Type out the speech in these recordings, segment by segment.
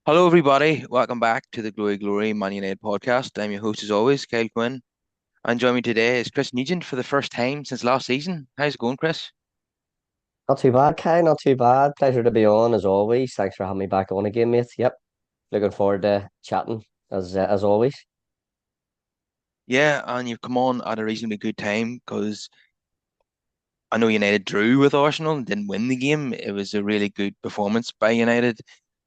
Hello, everybody. Welcome back to the Glory Glory Man United podcast. I'm your host, as always, Kyle Quinn. And joining me today is Chris Nugent for the first time since last season. How's it going, Chris? Not too bad, Kai. Not too bad. Pleasure to be on as always. Thanks for having me back on again, mate. Yep. Looking forward to chatting as always. Yeah, and you've come on at a reasonably good time because I know United drew with Arsenal and didn't win the game. It was a really good performance by United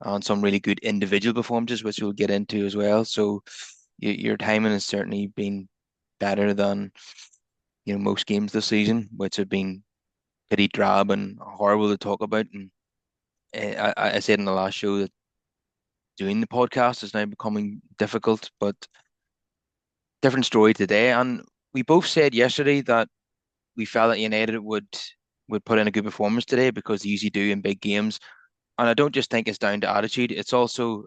and some really good individual performances, which we'll get into as well. So your timing has certainly been better than most games this season, which have been pretty drab and horrible to talk about. And I said in the last show that doing the podcast is now becoming difficult, but different story today. And we both said yesterday that we felt that United would put in a good performance today because they usually do in big games. And I don't just think it's down to attitude; it's also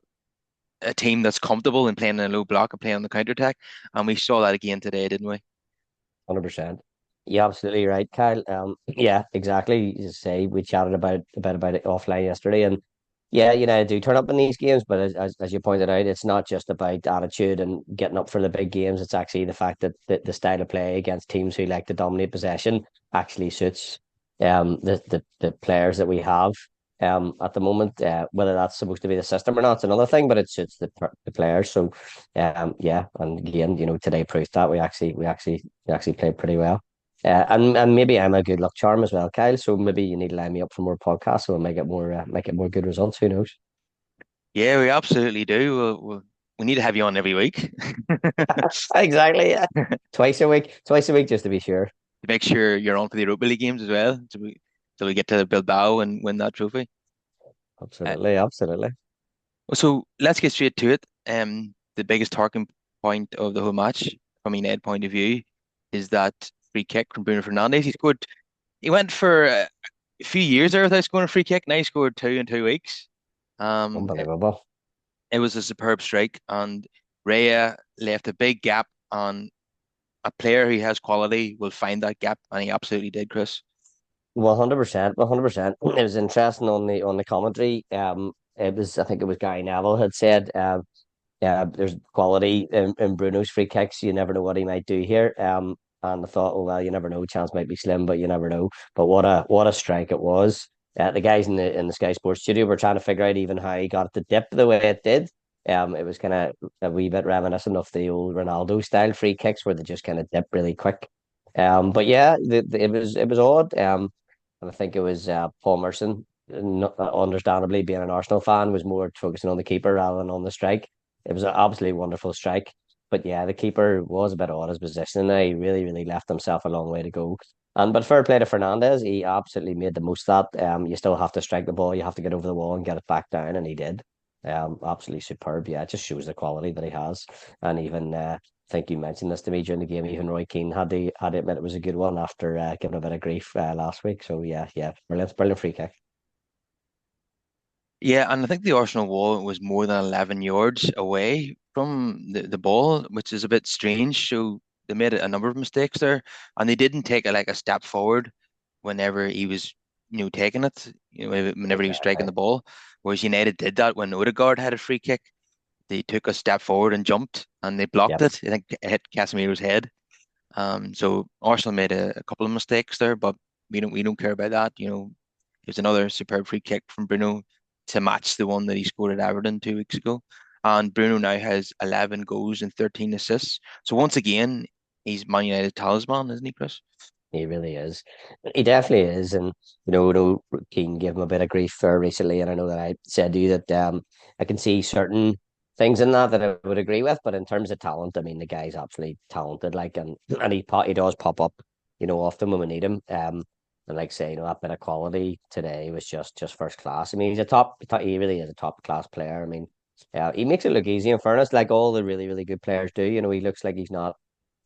a team that's comfortable in playing in a low block and playing on the counter attack. And we saw that again today, didn't we? 100%. You're absolutely right, Kyle. Yeah, exactly. As you say, we chatted about it offline yesterday, and yeah, United do turn up in these games, but as you pointed out, it's not just about attitude and getting up for the big games. It's actually the fact that the style of play against teams who like to dominate possession actually suits the players that we have at the moment. Whether that's supposed to be the system or not, it's another thing, but it suits the players. So yeah, and again, today proved that we actually played pretty well. And maybe I'm a good luck charm as well, Kyle. So maybe you need to line me up for more podcasts, so we'll make it more good results. Who knows? Yeah, we absolutely do. We need to have you on every week Exactly. Yeah. Twice a week, just to be sure. to make sure you're on for the Europa League games as well, so we get to Bilbao and win that trophy. Uh, Absolutely, absolutely. so let's get straight to it. The biggest talking point of the whole match, from a United point of view, is that free kick from Bruno Fernandes. He scored. He went for a few years there without scoring a free kick. Now he scored two in 2 weeks. It, Unbelievable. it was a superb strike, and Raya left a big gap. And a player who has quality will find that gap, and he absolutely did, Chris. 100%, 100%. It was interesting on the commentary. I think it was Gary Neville had said, yeah, there's quality in Bruno's free kicks. You never know what he might do here. And I thought, oh well, you never know. Chance might be slim, but you never know. But what a strike it was. The guys in the Sky Sports studio were trying to figure out even how he got it to dip the way it did. It was kind of a wee bit reminiscent of the old Ronaldo style free kicks where they just kind of dip really quick. But yeah, it was odd. And I think it was Paul Merson, understandably being an Arsenal fan, was more focusing on the keeper rather than on the strike. It was an absolutely wonderful strike. But yeah, the keeper was a bit odd his position there. He really, really left himself a long way to go. But fair play to Fernandez, he absolutely made the most of that. You still have to strike the ball, you have to get over the wall and get it back down, and he did. Absolutely superb. Yeah, it just shows the quality that he has. And even I think you mentioned this to me during the game. Even Roy Keane had to admit it was a good one after giving a bit of grief last week. So yeah, yeah, brilliant, brilliant free kick. Yeah, and I think the Arsenal wall was more than 11 yards away from the ball, which is a bit strange. So they made a number of mistakes there, and they didn't take a step forward whenever he was, taking it, whenever he was striking Exactly. the ball. Whereas United did that when Odegaard had a free kick. They took a step forward and jumped, and they blocked Yep. it. I think it hit Casemiro's head. So Arsenal made a couple of mistakes there, but we don't care about that. It was another superb free kick from Bruno to match the one that he scored at Everton 2 weeks ago. And Bruno now has 11 goals and 13 assists. So once again, he's Man United talisman, isn't he, Chris? He really is. He definitely is. And, I know Keane gave him a bit of grief for recently. And I know that I said to you that I can see certain things in that I would agree with. But in terms of talent, I mean, the guy's absolutely talented. And he does pop up, often when we need him. And like say, that bit of quality today was just first class. I mean, he really is a top class player. I mean, he makes it look easy in fairness, like all the really, really good players do. He looks like he's not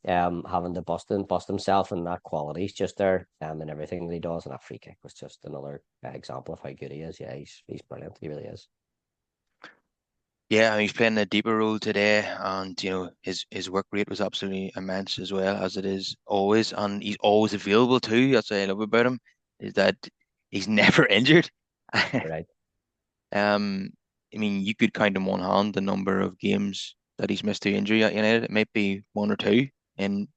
having to bust himself, and that quality's just there, and everything that he does. And that free kick was just another example of how good he is. Yeah, he's brilliant. He really is. Yeah, he's playing a deeper role today, and his work rate was absolutely immense as well as it is always, and he's always available too. That's what I love about him, is that he's never injured. Right. Um, I mean, you could count in one hand the number of games that he's missed through injury at United. It might be one or two in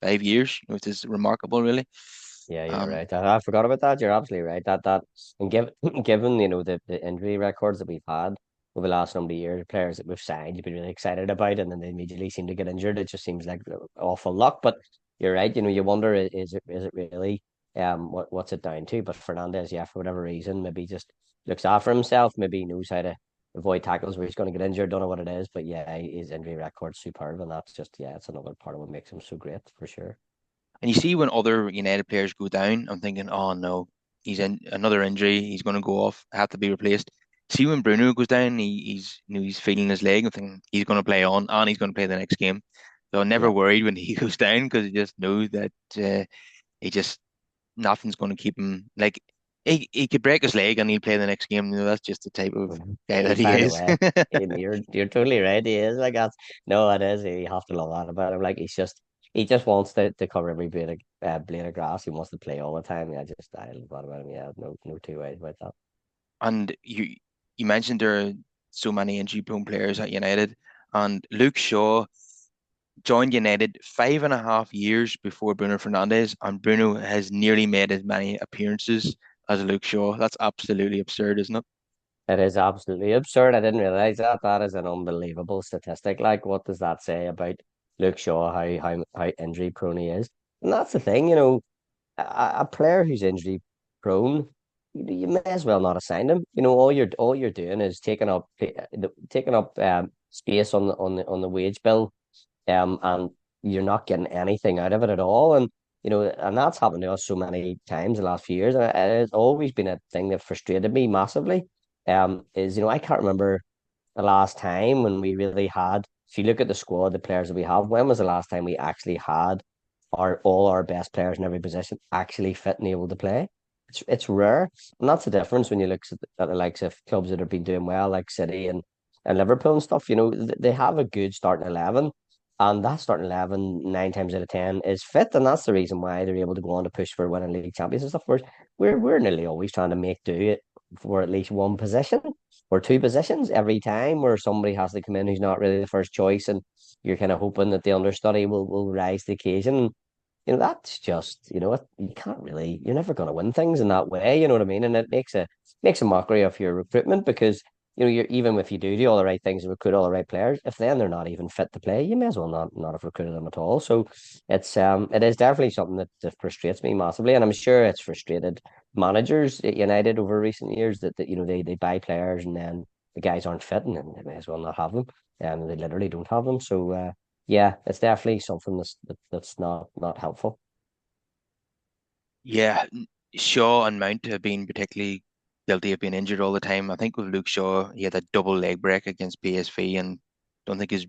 5 years, which is remarkable, really. Yeah, you're Um, right. I forgot about that. You're absolutely right. That and given the injury records that we've had over the last number of years, players that we've signed, you've been really excited about, and then they immediately seem to get injured. It just seems like awful luck. But you're right. You wonder is it really what's it down to? But Fernandez, yeah, for whatever reason, maybe just looks after himself. Maybe he knows how to avoid tackles where he's going to get injured. Don't know what it is, but yeah, his injury record's superb, and that's just yeah, it's another part of what makes him so great for sure. and you see when other United players go down, I'm thinking, oh no, he's in another injury. He's going to go off, have to be replaced. See when Bruno goes down, he's he's feeling his leg. I'm thinking he's going to play on, and he's going to play the next game. So I'm never Yeah. worried when he goes down because I just know that he just nothing's going to keep him. Like he could break his leg and he'll play the next game. That's just the type of Mhm. guy He'll that he find a is. way. And you're totally right. He is like that. No, it is. You have to love that about him. Like he just wants to cover every blade of grass. He wants to play all the time. Yeah, I love that about him. Yeah, no two ways about that. And you mentioned there are so many injury prone players at United, and Luke Shaw joined United 5.5 years before Bruno Fernandes, and Bruno has nearly made as many appearances as Luke Shaw. That's absolutely absurd, isn't it? It is absolutely absurd. I didn't realize that. That is an unbelievable statistic. Like, what does that say about Luke Shaw? How injury prone he is? And that's the thing. A player who's injury prone, you may as well not assign him. All you're doing is taking up space on the wage bill, and you're not getting anything out of it at all. And that's happened to us so many times the last few years, and it has always been a thing that frustrated me massively. Is I can't remember the last time when we really had. If you look at the squad, the players that we have, when was the last time we actually had all our best players in every position actually fit and able to play? It's rare, and that's the difference when you look at the likes of clubs that have been doing well, like City and Liverpool and stuff. They have a good starting 11, and that starting 11 9 times out of 10 is fit, and that's the reason why they're able to go on to push for winning league champions and stuff. We're nearly always trying to make do it for at least one position or two positions every time, where somebody has to come in who's not really the first choice, and you're kind of hoping that the understudy will rise to the occasion. That's just, what you can't really, you're never going to win things in that way. You know what I mean? And it makes a mockery of your recruitment because, you're even if you do all the right things and recruit all the right players, if then they're not even fit to play, you may as well not have recruited them at all. So it is definitely something that frustrates me massively. And I'm sure it's frustrated managers at United over recent years that they buy players and then the guys aren't fit and then they may as well not have them. And they literally don't have them. So yeah, it's definitely something that's not helpful. Yeah, Shaw and Mount have been particularly guilty of being injured all the time. I think with Luke Shaw, he had a double leg break against PSV, and don't think his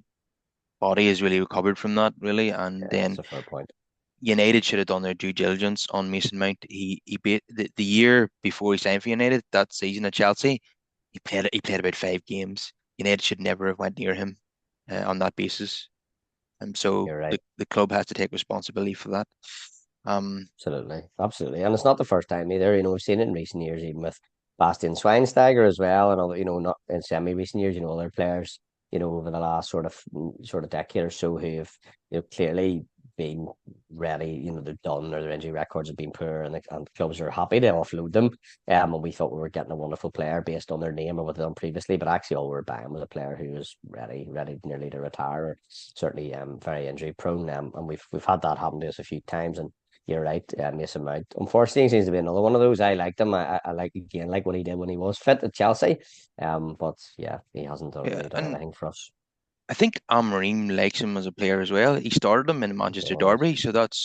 body has really recovered from that, really. And Yeah, that's then a fair point. United should have done their due diligence on Mason Mount. He beat the year before he signed for United that season at Chelsea. He played about 5 games. United should never have went near him on that basis. And so You're the, right. the club has to take responsibility for that. Um, Absolutely. Absolutely. And it's not the first time either. We've seen it in recent years, even with Bastian Schweinsteiger as well, and other, not in semi recent years, other players, over the last sort of decade or so who have, clearly been ready, they're done or their injury records have been poor and clubs are happy to offload them. And we thought we were getting a wonderful player based on their name or what they've done previously, but actually all we were buying was a player who was ready nearly to retire or certainly very injury prone. And we've had that happen to us a few times and you're right, Mason Mount. Unfortunately, he seems to be another one of those. I liked him. I like again like what he did when he was fit at Chelsea. But yeah, he hasn't yeah, really done and anything for us. I think Amorim likes him as a player as well. He started him in He Manchester does. Derby, so that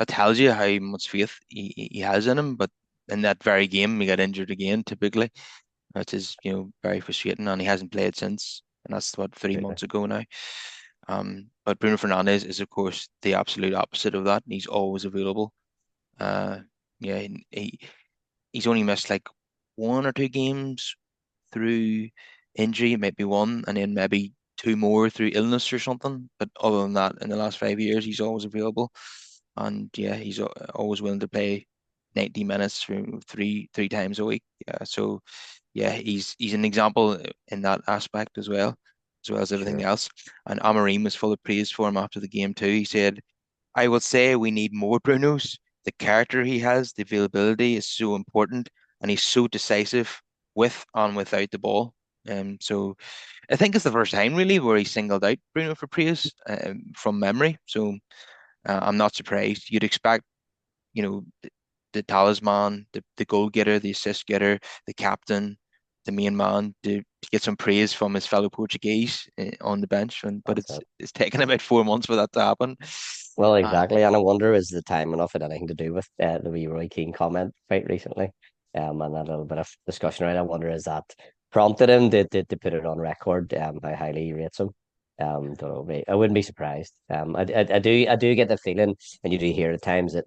tells you how much faith he has in him. But in that very game, he got injured again, typically, which is very frustrating, and he hasn't played since, and that's what 3 months ago now. But Bruno Fernandes is of course the absolute opposite of that, and he's always available. Uh, yeah, he's only missed like 1 or 2 games through injury, maybe one, and then maybe two more through illness or something. But other than that, in the last 5 years, he's always available, and yeah, he's always willing to play 90 minutes through three times a week. Yeah, so yeah, he's an example in that aspect as well as everything Sure. else. And Amorim was full of praise for him after the game too. He said, "I will say we need more Brunos. The character he has, the availability is so important, and he's so decisive with and without the ball." So I think it's the first time really where he singled out Bruno for praise from memory. So I'm not surprised. You'd expect, the talisman, the goal getter, the assist getter, the captain, the main man to get some praise from his fellow Portuguese on the bench. But That's it's it. it's taken about 4 months for that to happen. Well, Uh, exactly. And I wonder, is the time enough had anything to do with the wee Roy Keane comment quite recently? And that little bit of discussion around. I wonder, is that prompted him to put it on record, how highly he rates him? Don't know. I wouldn't be surprised. I do get the feeling, and you do hear at times that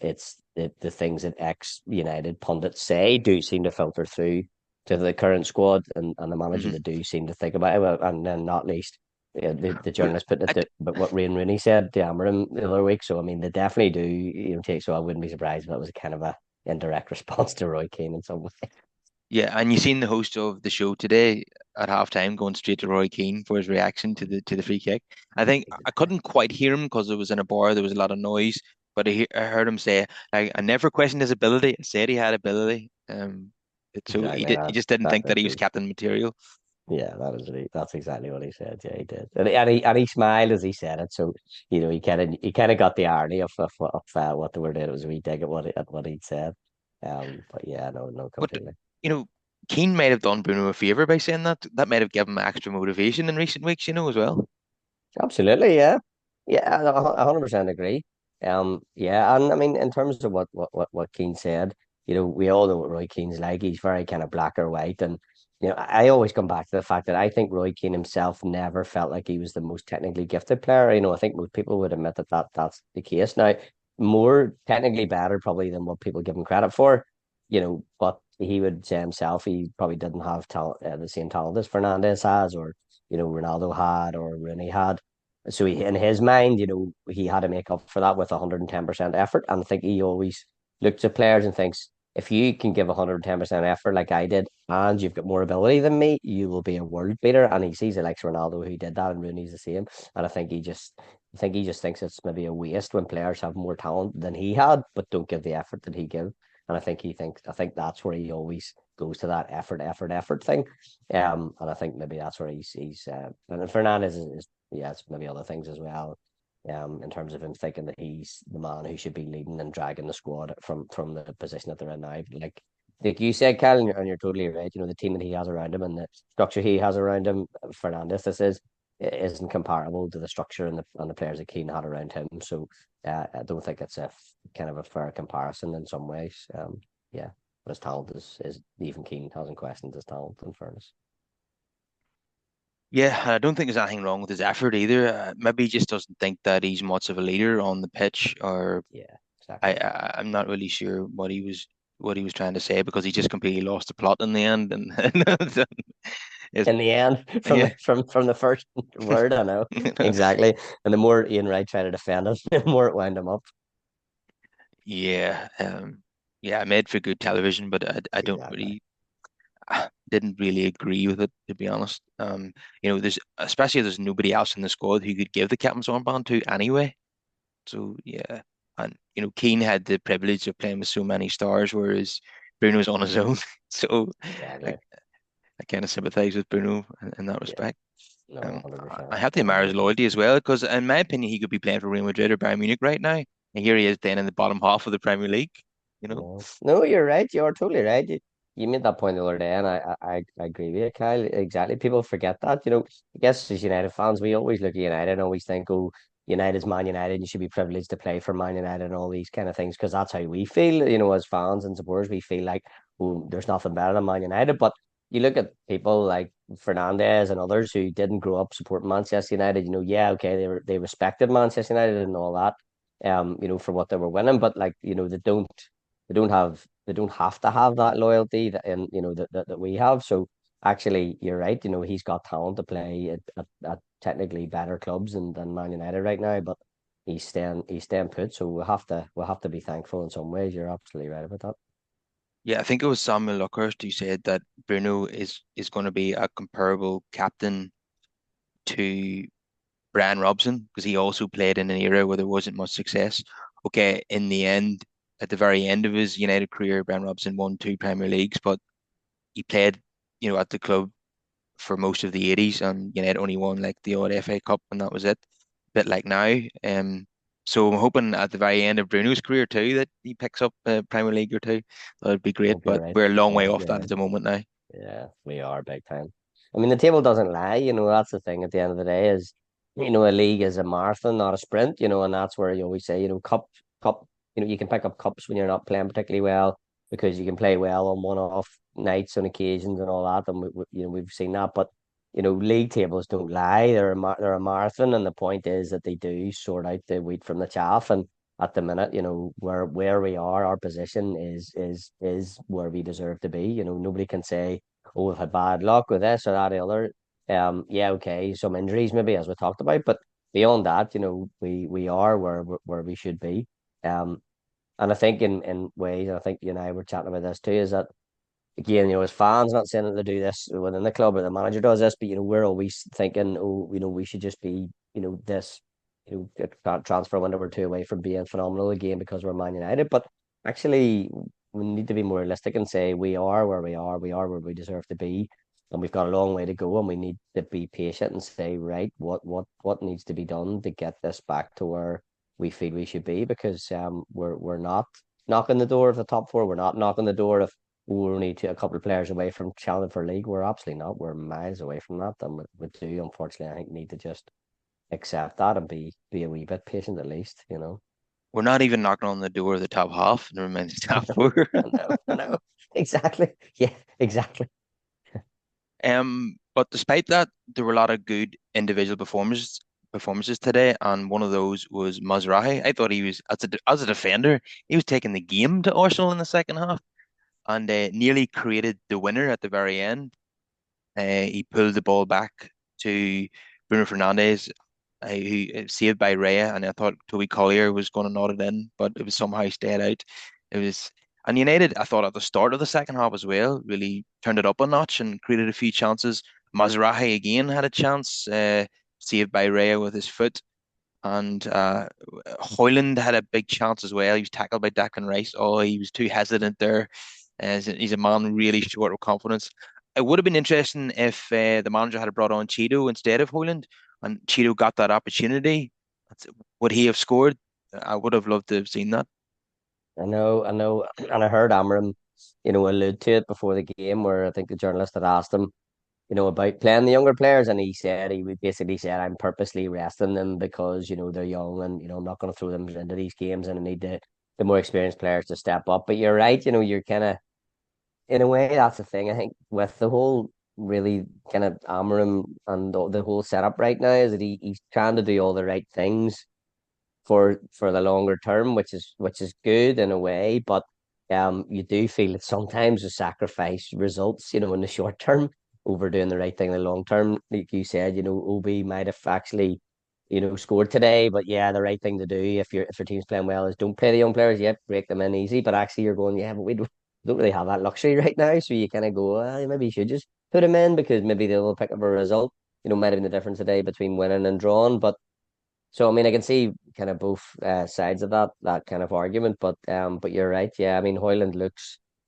it's the things that ex United pundits say do seem to filter through to the current squad, and the manager mhm. they do seem to think about it. Well, and then not least, yeah, the Well, journalist put it I, to, but what Rain Rooney said to Amarim the other week. So I mean, they definitely do, take. So I wouldn't be surprised if that was a kind of a indirect response to Roy Keane in some way. Yeah, and you seen the host of the show today at halftime going straight to Roy Keane for his reaction to the free kick. I think I Exactly. couldn't quite hear him because it was in a bar. There was a lot of noise, but I heard him say, I never questioned his ability. I said he had ability. So Exactly. he just didn't think that he was That's captain material. yeah, that's exactly what he said. Yeah, he did, and he smiled as he said it. So he kind of got the irony of what they were doing. It was a wee dig at what he'd said. But yeah, no, But completely. Keane might have done Bruno a favour by saying that. That might have given him extra motivation in recent weeks, as well. Absolutely, yeah, yeah, 100% agree. Yeah, and I mean, in terms of what Keane said, we all know what Roy Keane's like. He's very kind of black or white, and I always come back to the fact that I think Roy Keane himself never felt like he was the most technically gifted player. I think most people would admit that's the case. Now, more technically better probably than what people give him credit for. But he would say himself he probably didn't have talent, the same talent as Fernandez has, or Ronaldo had, or Rooney had. So in his mind, he had to make up for that with 110% effort. And I think he always looks at players and thinks, if you can give 110% effort like I did, and you've got more ability than me, you will be a world beater. And he sees it like Ronaldo who did that, and Rooney's the same. And I think he just thinks it's maybe a waste when players have more talent than he had, but don't give the effort that he give. And I think that's where he always goes to that effort thing. And I think maybe that's where and Fernandez is yeah, it's maybe other things as well. In terms of him thinking that he's the man who should be leading and dragging the squad from the position that they're in now. Like you said, Cal, and you're totally right. The team that he has around him and the structure he has around him, Fernandez, this isn't comparable to the structure and the players that Keane had around him. So I don't think it's a kind of a fair comparison in some ways. Yeah, but his talent is even Keane hasn't questioned his talent. In fairness, Yeah, I don't think there's anything wrong with his effort either. Maybe he just doesn't think that he's much of a leader on the pitch, or yeah, I, exactly. I I'm not really sure what he was trying to say because he just completely lost the plot in the end, and it's, In the end, from yeah, the from the first word, I know exactly. And the more Ian Wright tried to defend him, the more it wound him up. yeah, yeah, made for good television, but I don't Exactly. really didn't really agree with it, to be honest. There's nobody else in the squad who could give the captain's armband to anyway. So yeah, and Keane had the privilege of playing with so many stars, whereas Bruno's on his own. So I, Exactly. I kind of sympathise with Bruno in that Yeah. respect. No, Um, I 100%. I have to One admire hundred his percent. loyalty as well, because in my opinion, he could be playing for Real Madrid or Bayern Munich right now, and here he is playing in the bottom half of the Premier League. You know, No, you're right. You're totally right. You made that point the other day, and I agree with you, Kyle. Exactly. People forget that. I guess as United fans, we always look at United and always think, oh, United's Man United, you should be privileged to play for Man United and all these kind of things, because that's how we feel, as fans and supporters. We feel like, oh, there's nothing better than Man United. But you look at people like Fernandez and others who didn't grow up supporting Manchester United, yeah, okay, they respected Manchester United and all that, for what they were winning, but like, they don't have to have that loyalty that and that we have. So actually, you're right. He's got talent to play at technically better clubs than Man United right now, but he's staying put. So we'll have to be thankful in some ways. You're absolutely right about that. Yeah, I think it was Samuel Luckhurst who said that Bruno is going to be a comparable captain to Brian Robson because he also played in an era where there wasn't much success. Okay, in the end, at the very end of his United career, Brian Robson won two Premier Leagues, but he played, at the club for most of the 80s, and United only won like the odd FA Cup, and that was it. A bit like now. So I'm hoping at the very end of Bruno's career too that he picks up a Premier League or two. That would be great, Hope you're but right. we're a long way Yeah, off you're that at right. the moment now. Yeah, we are big time. I mean, the table doesn't lie, that's the thing at the end of the day is, a league is a marathon, not a sprint, and that's where you always say, cup, you can pick up cups when you're not playing particularly well because you can play well on one-off nights and occasions and all that, and we've seen that. But league tables don't lie; they're a marathon, and the point is that they do sort out the wheat from the chaff. And at the minute, where we are, our position is where we deserve to be. Nobody can say, oh, we've had bad luck with this or that or the other. Yeah, okay, some injuries maybe as we talked about, but beyond that, we are where we should be. Um, and I think in ways, and I think you and I were chatting about this too, is that again, as fans, not saying that they do this within the club or the manager does this, but we're always thinking, oh, we should just be, this, transfer window or two away from being phenomenal again because we're Man United. But actually, we need to be more realistic and say we are where we are where we deserve to be, and we've got a long way to go, and we need to be patient and say, right, what needs to be done to get this back to where we feel we should be, because we're not knocking the door of the top four, we're not knocking the door of we're only a couple of players away from challenging for league. We're absolutely not. We're miles away from that. And we do, unfortunately, I think need to just accept that and be a wee bit patient at least. We're not even knocking on the door of the top half, never mind the top four. I know, I know. Exactly. Yeah, exactly. But despite that, there were a lot of good individual performances today, and one of those was Mazrahi. I thought he was as a defender, he was taking the game to Arsenal in the second half and nearly created the winner at the very end. He pulled the ball back to Bruno Fernandes, who saved by Raya, and I thought Toby Collier was going to nod it in, but it was somehow stayed out. It was, and United, I thought at the start of the second half as well, really turned it up a notch and created a few chances. Mazrahi again had a chance, saved by Raya with his foot. And Hoyland had a big chance as well. He was tackled by Declan Rice. Oh, he was too hesitant there. He's a man really short of confidence. It would have been interesting if the manager had brought on Cheeto instead of Hoyland, and Cheeto got that opportunity. Would he have scored? I would have loved to have seen that. I know. And I heard Amram, allude to it before the game where I think the journalist had asked him, about playing the younger players, and he basically said, I'm purposely resting them because, they're young and, I'm not going to throw them into these games and I need the more experienced players to step up. But you're right, you're kind of, in a way, that's the thing. I think with the whole really kind of Amarim and the whole setup right now is that he's trying to do all the right things for the longer term, which is good in a way, but you do feel that sometimes the sacrifice results, in the short term over doing the right thing in the long term. Like you said, Obi might have actually, scored today, but yeah, the right thing to do if your team's playing well is don't play the young players yet, break them in easy. But actually you're going, yeah, but we don't really have that luxury right now. So you kind of go, well, maybe you should just put them in because maybe they'll pick up a result. Might have been the difference today between winning and drawing, but so I mean, I can see kind of both sides of that kind of argument, but you're right. Yeah, I mean, Hoyland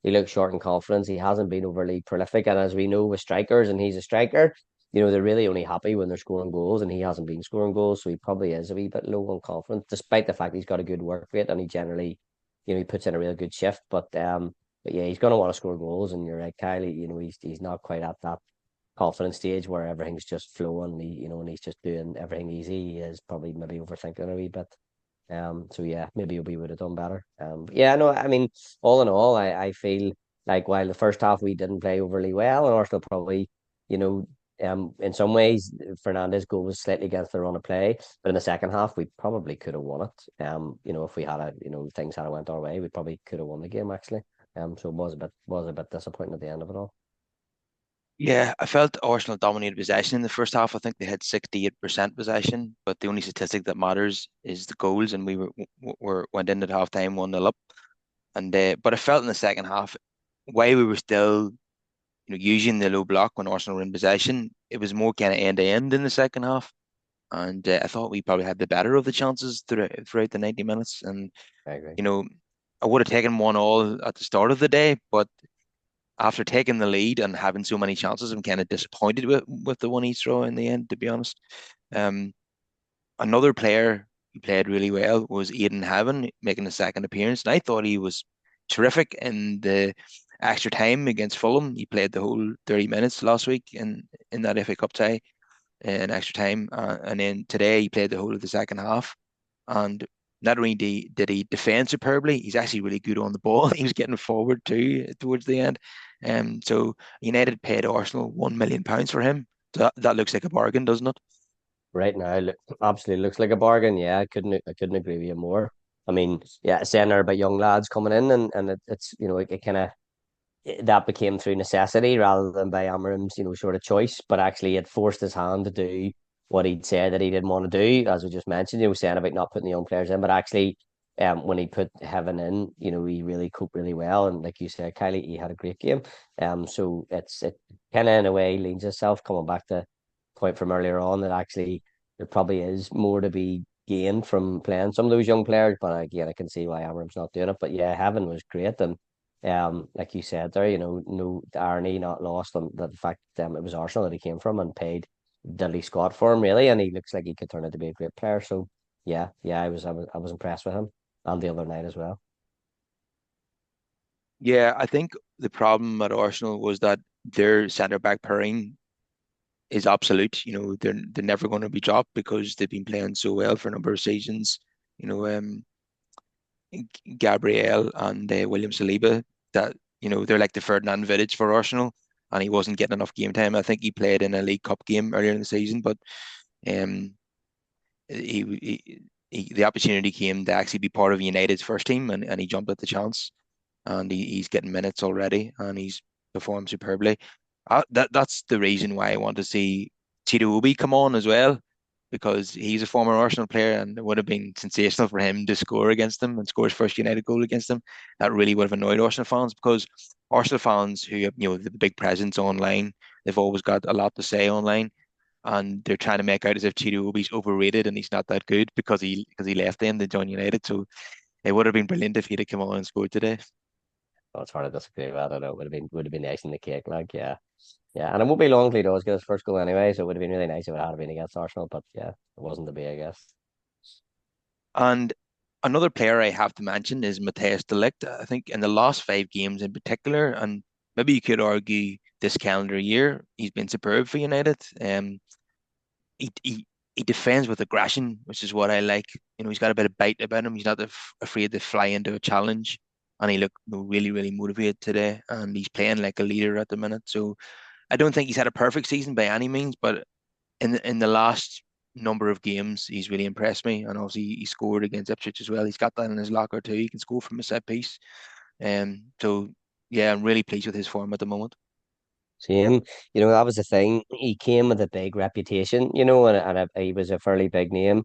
he looks short in confidence. He hasn't been overly prolific, and as we know with strikers, and he's a striker, they're really only happy when they're scoring goals, and he hasn't been scoring goals, so he probably is a wee bit low on confidence, despite the fact he's got a good work rate and he generally, he puts in a real good shift. But yeah, he's going to want to score goals, and you're right, Kylie. He's not quite at that confident stage where everything's just flowing. And he's just doing everything easy. He is probably maybe overthinking a wee bit. So yeah, maybe we would have done better. Yeah, no, I mean, all in all, I feel like while the first half we didn't play overly well, and Arsenal probably, you know, in some ways, Fernandez' goal was slightly against the run of play, but in the second half, we probably could have won it. If we had things had went our way, we probably could have won the game actually. So it was a bit disappointing at the end of it all. Yeah, I felt Arsenal dominated possession in the first half. I think they had 68% possession, but the only statistic that matters is the goals, and we went into the half time 1-0 up. And but I felt in the second half while we were still, using the low block when Arsenal were in possession, it was more kind of end to end in the second half. And I thought we probably had the better of the chances throughout the 90 minutes. And, I agree. you know, I would have taken one all at the start of the day, but after taking the lead and having so many chances, I'm kind of disappointed with the one he threw in the end, to be honest. Um, Another player who played really well was Aidan Haven, making a second appearance. And I thought he was terrific in the extra time against Fulham. He played the whole 30 minutes last week in that FA Cup tie in extra time. And then today he played the whole of the second half. And not only did he defend superbly, he's actually really good on the ball. He was getting forward too towards the end. So United paid Arsenal £1 million for him. So that looks like a bargain, doesn't it? Right now, absolutely looks like a bargain. Yeah, I couldn't agree with you more. I mean, yeah, saying there about young lads coming in, and it's it kind of that became through necessity rather than by Amarim's sort of choice, but actually it forced his hand to do what he'd said that he didn't want to do, as we just mentioned. He was saying about not putting the young players in, but actually, when he put Heaven in, he really coped really well, and like you said, Kylie, he had a great game. So it kind of in a way leans itself coming back to point from earlier on that actually there probably is more to be gained from playing some of those young players, but again, I can see why Amarim's not doing it. But yeah, Heaven was great, and like you said there, no the irony not lost on the fact it was Arsenal that he came from and paid diddly squat for him really, and he looks like he could turn out to be a great player. So yeah, I was impressed with him and the other night as well. Yeah, I think the problem at Arsenal was that their centre back pairing is absolute. They're never going to be dropped because they've been playing so well for a number of seasons. You know, Gabriel and William Saliba, that they're like the Ferdinand Vidic for Arsenal, and he wasn't getting enough game time. I think he played in a League Cup game earlier in the season, but um, the opportunity came to actually be part of United's first team, and he jumped at the chance, and he's getting minutes already, and he's performed superbly. That's the reason why I want to see Tito Obi come on as well, because he's a former Arsenal player, and it would have been sensational for him to score against them and score his first United goal against them. That really would have annoyed Arsenal fans, because Arsenal fans who have the big presence online, they've always got a lot to say online, and they're trying to make out as if Tito Obi's overrated and he's not that good because he left them to join United. So it would have been brilliant if he'd have come on and scored today. Oh, it's hard to disagree with that. I know it would have been nice in the cake, like yeah, and it won't be long till he does get his first goal anyway, so it would have been really nice if it had been against Arsenal, but yeah, it wasn't to be, I guess. And another player I have to mention is Matthias de Ligt. I think in the last 5 games in particular, and maybe you could argue this calendar year, he's been superb for United. He, he he defends with aggression, which is what I like. He's got a bit of bite about him. He's not afraid to fly into a challenge, and he looked really, really motivated today. And he's playing like a leader at the minute. So I don't think he's had a perfect season by any means, but in the last number of games, he's really impressed me. And obviously, he scored against Ipswich as well. He's got that in his locker too. He can score from a set piece. So yeah, I'm really pleased with his form at the moment. Same, that was the thing. He came with a big reputation, and he was a fairly big name.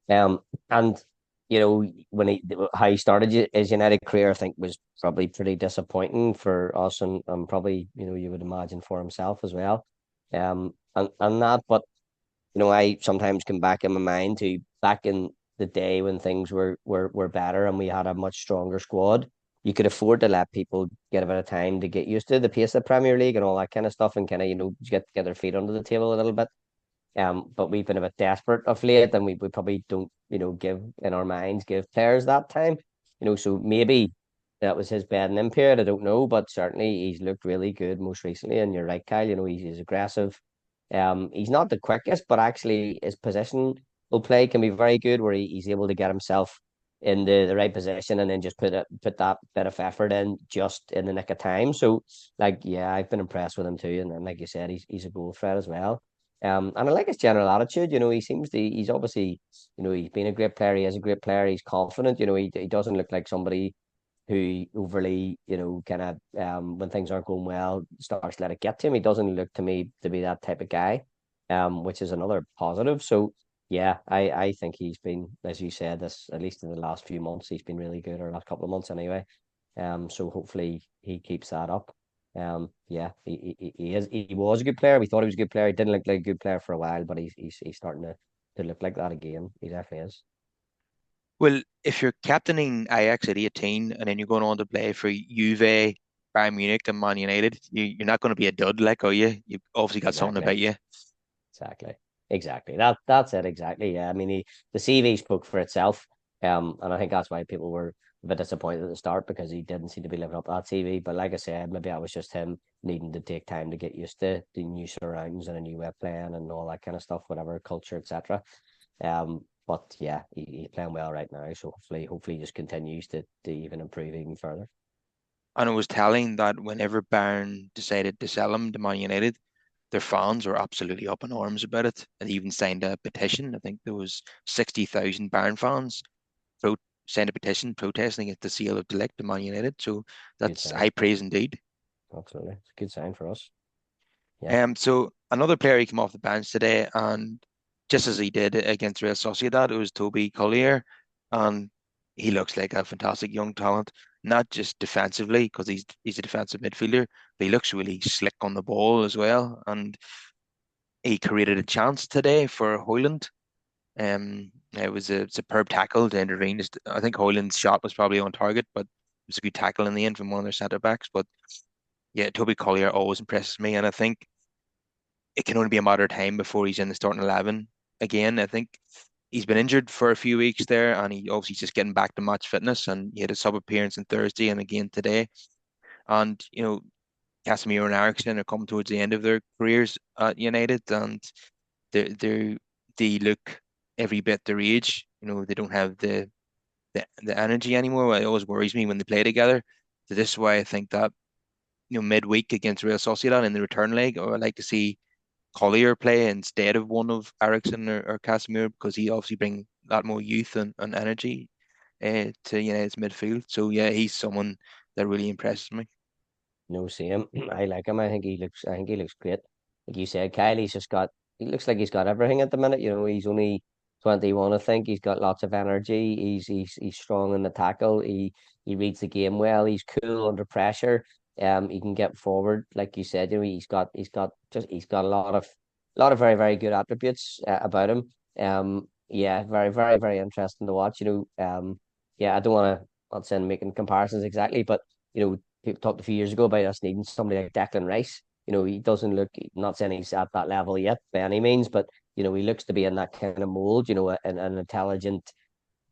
Um, and when how he started his United career, I think was probably pretty disappointing for us, and probably you would imagine for himself as well. And that, but I sometimes come back in my mind to back in the day when things were better and we had a much stronger squad. You could afford to let people get a bit of time to get used to the pace of the Premier League and all that kind of stuff, and kind of get their feet under the table a little bit. But we've been a bit desperate of late, and we probably don't, give in our minds, give players that time. So maybe that was his bedding in period. I don't know, but certainly he's looked really good most recently. And you're right, Kyle. He's aggressive. He's not the quickest, but actually his position will play can be very good, where he's able to get himself in the right position and then just put that bit of effort in just in the nick of time. So, like, yeah, I've been impressed with him too, and like you said, he's a goal threat as well. And I like his general attitude. He seems to, he's obviously, he's been a great player. He is a great player. He's confident. He doesn't look like somebody who overly, kind of, when things aren't going well, starts to let it get to him. He doesn't look to me to be that type of guy, which is another positive. So, yeah, I think he's been, as you said, this, at least in the last few months, he's been really good, or last couple of months anyway. So hopefully he keeps that up. Yeah, he was a good player. We thought he was a good player. He didn't look like a good player for a while, but he's starting to look like that again. He definitely is. Well, if you're captaining Ajax at 18 and then you're going on to play for Juve, Bayern Munich, and Man United, you're not going to be a dud, like, are you? You've obviously got something Exactly. about you. Exactly. Exactly. That's it. Exactly. Yeah. I mean, the CV spoke for itself. And I think that's why people were a bit disappointed at the start because he didn't seem to be living up to that CV. But like I said, maybe that was just him needing to take time to get used to the new surroundings and a new way of playing and all that kind of stuff, whatever culture, etc. But yeah, he's playing well right now. So hopefully he just continues to even improve even further. And it was telling that whenever Bayern decided to sell him to Man United, their fans were absolutely up in arms about it. And they even signed a petition. I think there was 60,000 Bayern fans pro signed a petition protesting against the sale of Delict to Man United. So Good that's sign. high praise indeed. Absolutely. It's a good sign for us. Yeah. So another player he came off the bench today, and just as he did against Real Sociedad, it was Toby Collier, and he looks like a fantastic young talent. Not just defensively, because he's a defensive midfielder, but he looks really slick on the ball as well. And he created a chance today for Hoyland. It was a superb tackle to intervene. I think Hoyland's shot was probably on target, but it was a good tackle in the end from one of their centre backs. But yeah, Toby Collier always impresses me, and I think it can only be a matter of time before he's in the starting 11 again. I think he's been injured for a few weeks there, and he obviously just getting back to match fitness. And he had a sub appearance on Thursday and again today. And Casemiro and Eriksen are coming towards the end of their careers at United, and they they look every bit their age. They don't have the energy anymore. It always worries me when they play together. So this is why I think that midweek against Real Sociedad in the return leg, or I like to see Collier play instead of one of Eriksen or Casemiro because he obviously bring that more youth and energy to United's midfield. So yeah, he's someone that really impresses me. No, same. I like him. I think he looks great. Like you said, Kylie's just got, he looks like he's got everything at the minute. He's only 21, I think. He's got lots of energy. He's strong in the tackle. He reads the game well. He's cool under pressure. He can get forward, like you said. He's got a lot of very, very good attributes about him. Yeah, very, very, very interesting to watch. Yeah, I don't want to, not saying making comparisons exactly, but people talked a few years ago about us needing somebody like Declan Rice. He doesn't look, not saying he's at that level yet by any means, but he looks to be in that kind of mold. An intelligent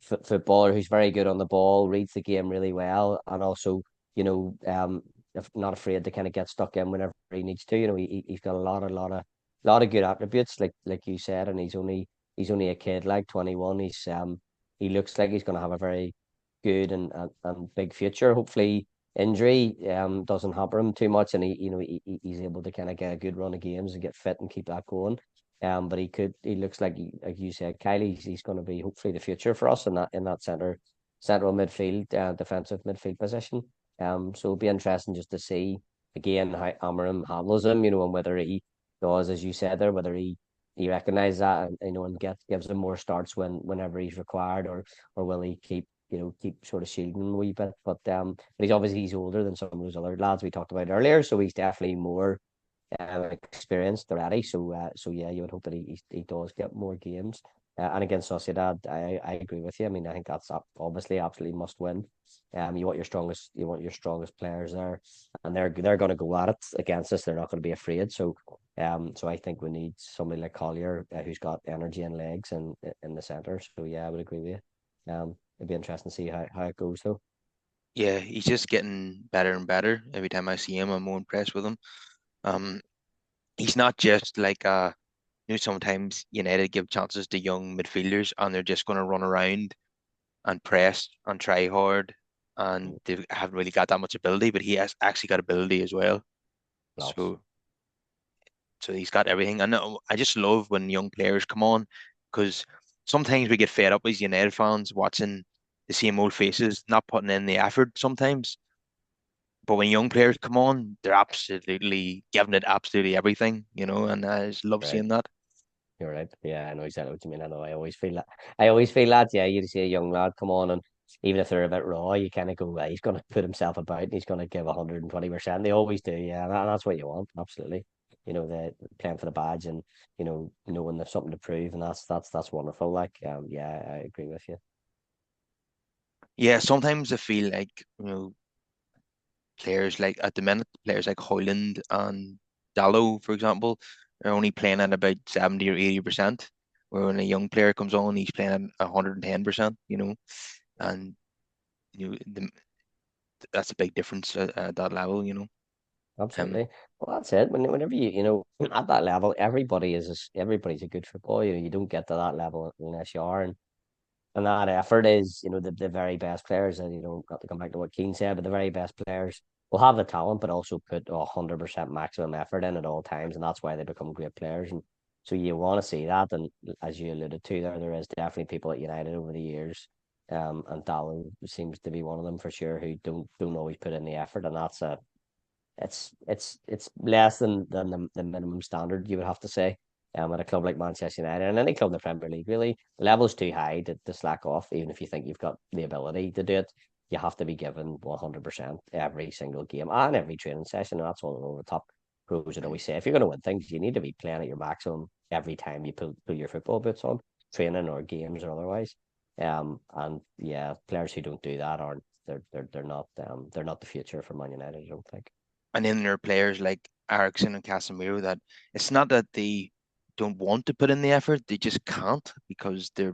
footballer who's very good on the ball, reads the game really well, and also you know not afraid to kind of get stuck in whenever he needs to. He's got a lot of good attributes, like you said, and he's only a kid, like 21. He looks like he's going to have a very good and big future. Hopefully, injury doesn't hamper him too much, and he's able to kind of get a good run of games and get fit and keep that going. But he looks like you said, Kylie, he's going to be hopefully the future for us in that central midfield, defensive midfield position. So it'll be interesting just to see again how Amarim handles him, and whether he does, as you said there, whether he recognizes that and and gives him more starts whenever he's required, or will he keep sort of shielding him a wee bit. But he's older than some of those other lads we talked about earlier, so he's definitely more experienced already. So yeah, you would hope that he does get more games. And against Sociedad, I agree with you. I mean, I think that's obviously absolutely must win. You want your strongest players there, and they're going to go at it against us. They're not going to be afraid. So I think we need somebody like Collier who's got energy and legs in the center. So yeah, I would agree with you. It'd be interesting to see how it goes though. Yeah, he's just getting better and better. Every time I see him, I'm more impressed with him. Um, he's not just like sometimes United give chances to young midfielders and they're just going to run around and press and try hard, and they haven't really got that much ability, but he has actually got ability as well. Lots. So he's got everything. And I just love when young players come on because sometimes we get fed up as United fans watching the same old faces, not putting in the effort sometimes. But when young players come on, they're absolutely giving it absolutely everything, and I just love Right. seeing that. You're right. Yeah, I know exactly what you mean. I know. I always feel that. I always feel that. Yeah, you see a young lad come on and even if they're a bit raw, you kind of go, well, he's going to put himself about and he's going to give 120%. They always do, yeah, and that's what you want, absolutely. The playing for the badge and knowing there's something to prove, and that's wonderful. Like, yeah, I agree with you. Yeah, sometimes I feel like, players like at the minute, players like Hoyland and Dallo, for example, are only playing at about 70 or 80%. Where when a young player comes on, he's playing at 110%, Yeah, and that's a big difference at that level. Um, absolutely. Well, that's it. Whenever at that level, everybody's a good footballer. You don't get to that level unless you are. And that effort is, the very best players, and got to come back to what Keane said, but the very best players will have the talent, but also put 100% maximum effort in at all times, and that's why they become great players. And so you want to see that, and as you alluded to, there is definitely people at United over the years, and Dallo seems to be one of them for sure, who don't always put in the effort, and it's less than the minimum standard you would have to say. At a club like Manchester United and any club in the Premier League, really, the level's too high to slack off. Even if you think you've got the ability to do it, you have to be given 100% every single game and every training session. And that's one of the top pros would always say. If you're going to win things, you need to be playing at your maximum every time you pull your football boots on, training or games or otherwise. And yeah, players who don't do that aren't they're not the future for Man United, I don't think. and then there are players like Ericsson and Casemiro that it's not that they don't want to put in the effort, they just can't because they're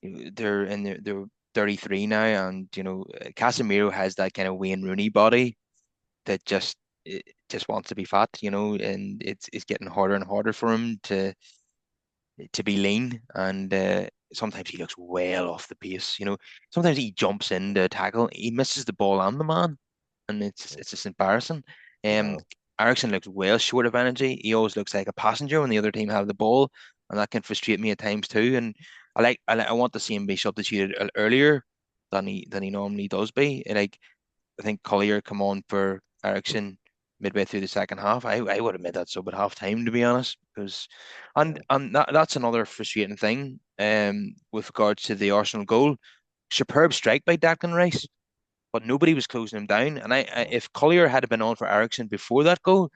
in they're 33 now, and Casemiro has that kind of Wayne Rooney body that just wants to be fat, and it's getting harder and harder for him to be lean, and sometimes he looks well off the pace. Sometimes he jumps in to tackle, he misses the ball and the man, and it's just embarrassing. I Um, know. Ericsson looks well short of energy. He always looks like a passenger when the other team have the ball, and that can frustrate me at times too. And I want to see him be substituted earlier than he normally does be. And like I think Collier come on for Ericsson midway through the second half. I would have made that sub at half time, to be honest, because Yeah. and that's another frustrating thing with regards to the Arsenal goal. Superb strike by Declan Rice, but nobody was closing him down. And if Collier had been on for Ericsson before that goal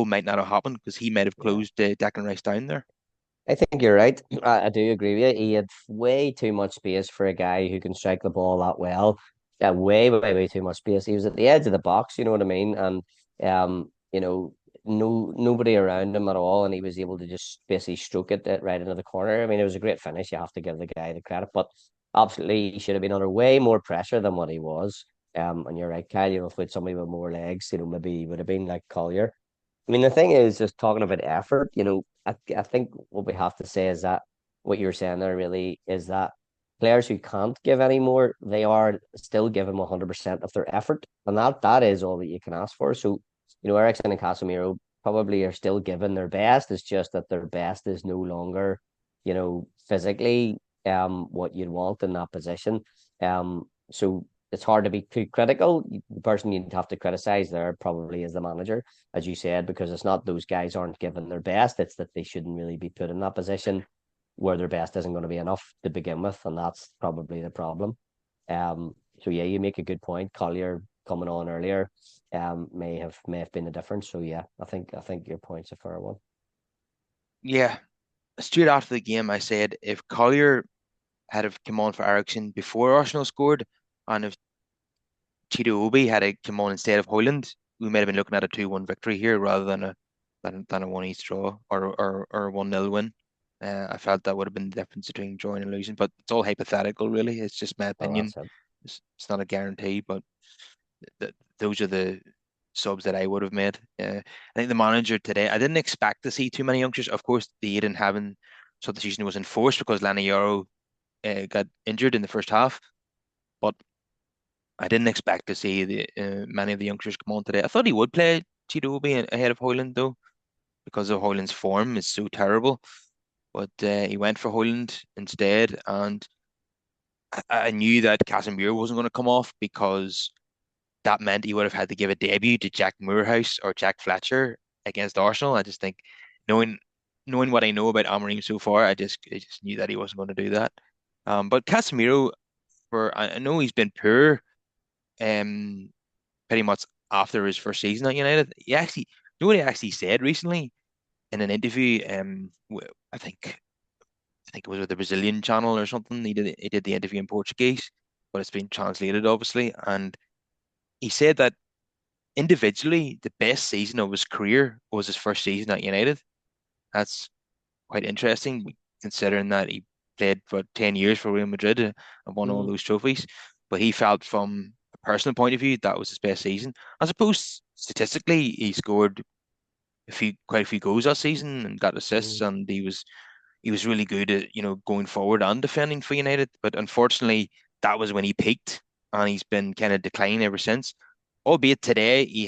might not have happened because he might have Yeah. closed Declan Rice down there. I think you're right. I do agree with you. He had way too much space for a guy who can strike the ball that well. Yeah, way too much space. He was at the edge of the box, you know what I mean? And nobody around him at all, and he was able to just basically stroke it right into the corner. I mean, it was a great finish. You have to give the guy the credit, but absolutely, he should have been under way more pressure than what he was. And you're right, Kyle. If with somebody with more legs, maybe he would have been like Collier. I mean, the thing is, just talking about effort, I think what we have to say is that what you're saying there really is that players who can't give any more, they are still giving 100% of their effort. And that is all that you can ask for. So, Ericsson and Casemiro probably are still giving their best. It's just that their best is no longer, physically what you'd want in that position. So it's hard to be too critical. The person you'd have to criticize there probably is the manager, as you said, because it's not those guys aren't giving their best. It's that they shouldn't really be put in that position where their best isn't going to be enough to begin with, and that's probably the problem. So yeah, you make a good point. Collier coming on earlier, may have been the difference. So yeah, I think your point's a fair one. Yeah, straight after the game, I said if Collier had have come on for Ericsson before Arsenal scored, and if Tito Obi had come on instead of Hoyland, we might have been looking at a 2-1 victory here rather than a 1-each draw or a 1-0 win. I felt that would have been the difference between drawing and losing, but it's all hypothetical, really. It's just my Oh, opinion. that's it. It's not a guarantee, but those are the subs that I would have made. I think the manager today, I didn't expect to see too many youngsters. Of course, the Aiden having substitution was enforced because Laniero got injured in the first half, but I didn't expect to see the many of the youngsters come on today. I thought he would play Chidobe ahead of Hoyland though, because of Hoyland's form is so terrible. But he went for Hoyland instead, and I knew that Casemiro wasn't going to come off because that meant he would have had to give a debut to Jack Moorhouse or Jack Fletcher against Arsenal. I just think knowing knowing what I know about Amorim so far, I just knew that he wasn't going to do that. But Casemiro, for I know he's been poor um pretty much after his first season at United. You know what he actually said recently in an interview? I think it was with the Brazilian channel or something. He did the interview in Portuguese, but it's been translated obviously. And he said that individually, the best season of his career was his first season at United. That's quite interesting, considering that he played for 10 years for Real Madrid and won all Mm, those trophies. But he felt from a personal point of view that was his best season. I suppose statistically, he scored quite a few goals that season and got assists, mm, and he was really good at going forward and defending for United. But unfortunately, that was when he peaked, and he's been kind of declining ever since. Albeit today he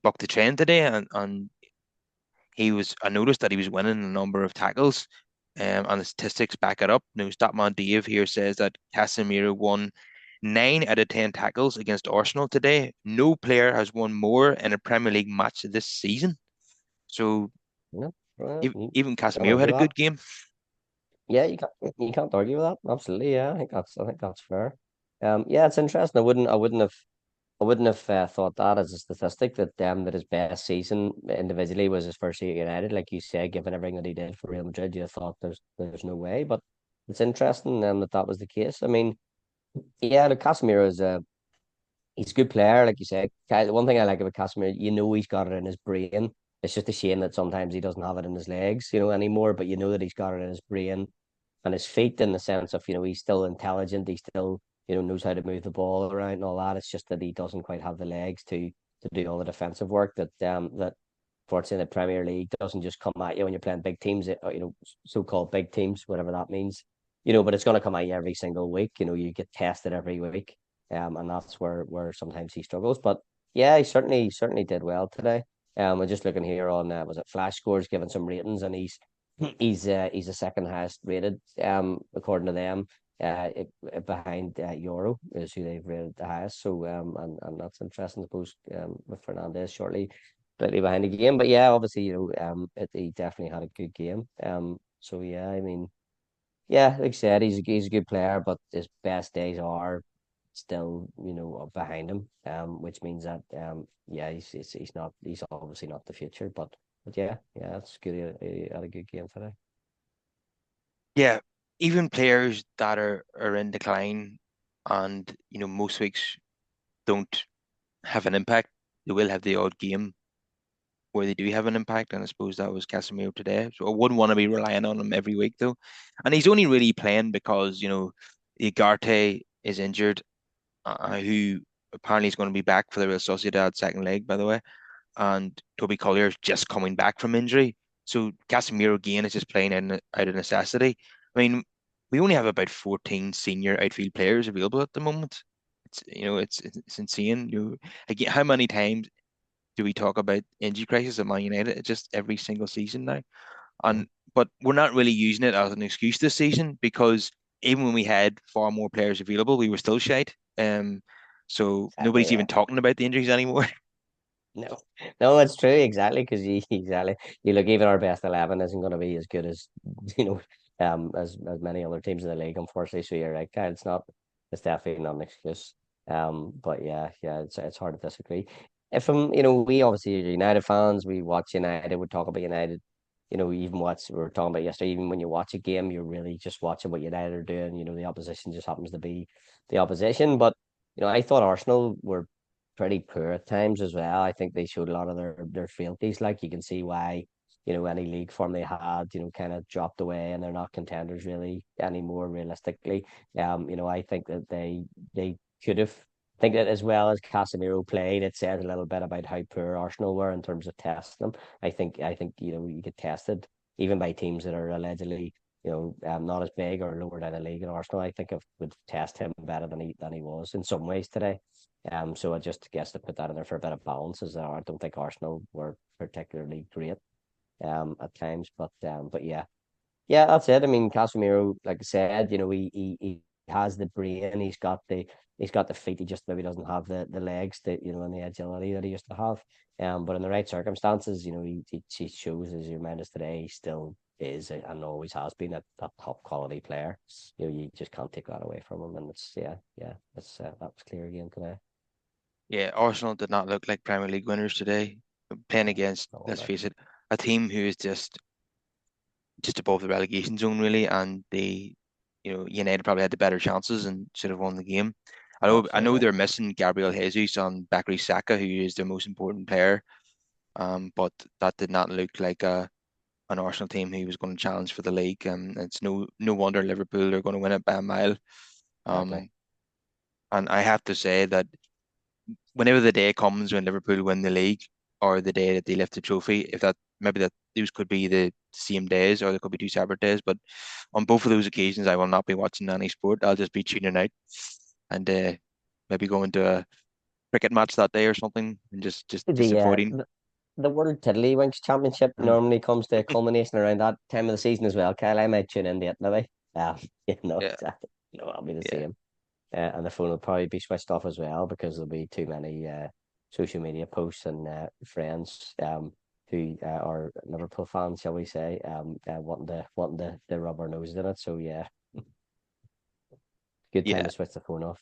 bucked the trend today, and I noticed that he was winning a number of tackles, and the statistics back it up. Now, Statman Dave here says that Casemiro won 9 out of 10 tackles against Arsenal today. No player has won more in a Premier League match this season. So yeah, well, even you can't Casemiro argue had a with that. good game. Yeah, you can't argue with that. Absolutely, yeah. I think that's fair. Yeah, it's interesting. I wouldn't have thought that as a statistic that his best season individually was his first year at United. Like you say, given everything that he did for Real Madrid, you thought there's no way. But it's interesting that was the case. I mean, yeah, the Casemiro he's a good player, like you say. One thing I like about Casemiro, he's got it in his brain. It's just a shame that sometimes he doesn't have it in his legs, anymore. But you know that he's got it in his brain and his feet in the sense of, he's still intelligent. He still, knows how to move the ball around and all that. It's just that he doesn't quite have the legs to do all the defensive work that fortunately the Premier League doesn't just come at you when you're playing big teams, so-called big teams, whatever that means. But it's going to come at you every single week. You get tested every week. And that's where sometimes he struggles. But yeah, he certainly did well today. I'm just looking here on was it Flash Scores, giving some ratings, and he's the second highest rated according to them behind Euro is who they've rated the highest. So and that's interesting. I suppose with Fernandez shortly slightly behind the game, but yeah, obviously he definitely had a good game. So yeah, I mean. Yeah, like I said, he's a good player, but his best days are still, behind him. Which means that yeah, he's obviously not the future, but yeah, it's good. He had a good game today. Yeah, even players that are in decline and most weeks don't have an impact, they will have the odd game where they do have an impact, and I suppose that was Casemiro today. So I wouldn't want to be relying on him every week though. And he's only really playing because, Ugarte is injured, who apparently is going to be back for the Real Sociedad second leg, by the way. And Toby Collier's just coming back from injury. So Casemiro again is just playing out of necessity. I mean, we only have about 14 senior outfield players available at the moment. It's insane. Again, how many times do we talk about injury crisis at Man United? It's just every single season now. Mhm. And but we're not really using it as an excuse this season because even when we had far more players available, we were still shite. So Exactly. nobody's even Yeah. talking about the injuries anymore. No, no, it's true. Exactly, because exactly you look, even our best 11 isn't going to be as good as you know as many other teams in the league. Unfortunately, so you're right, Kyle. It's not. It's definitely not an excuse. But yeah, it's hard to disagree. If we obviously are United fans. We watch United. We talk about United. Even we were talking about yesterday. Even when you watch a game, you're really just watching what United are doing. The opposition just happens to be the opposition. But I thought Arsenal were pretty poor at times as well. I think they showed a lot of their frailties. Like you can see why, any league form they had, kind of dropped away and they're not contenders really anymore realistically. I think that they could have I think that as well as Casemiro played, it says a little bit about how poor Arsenal were in terms of testing them. I think you get tested even by teams that are allegedly not as big or lower down the league in Arsenal. I think I would test him better than he was in some ways today. So I just guess to put that in there for a bit of balance, as I don't think Arsenal were particularly great at times, but yeah, that's it. I mean, Casemiro, like I said, he has the brain, he's got the feet, he just maybe doesn't have the legs and the agility that he used to have. But in the right circumstances, he shows, as you reminded us today, he's still is and always has been a top quality player. You just can't take that away from him, and it's it's that was clear again today. Yeah, Arsenal did not look like Premier League winners today. Playing No, against, no let's wonder. face it, a team who is just above the relegation zone really, and United probably had the better chances and should have won the game. I know Absolutely. they're missing Gabriel Jesus and Bakary Saka, who is their most important player. But that did not look like an Arsenal team who was going to challenge for the league. It's no wonder Liverpool are going to win it by a mile. Exactly. Um, and I have to say that whenever the day comes when Liverpool win the league or the day that they lift the trophy, if that maybe that those could be the same days or there could be two separate days, but on both of those occasions, I will not be watching any sport. I'll just be tuning out and maybe going to a cricket match that day or something and just The uh, avoiding. the, the World Tiddlywinks Championship Mm, normally comes to a culmination around that time of the season as well. Kyle, I might tune into it maybe. yeah, Exactly. I'll be the yeah, same. And the phone will probably be switched off as well because there'll be too many social media posts and friends who are Liverpool fans, shall we say, wanting to rub our noses in it. So yeah, good time yeah, to switch the phone off.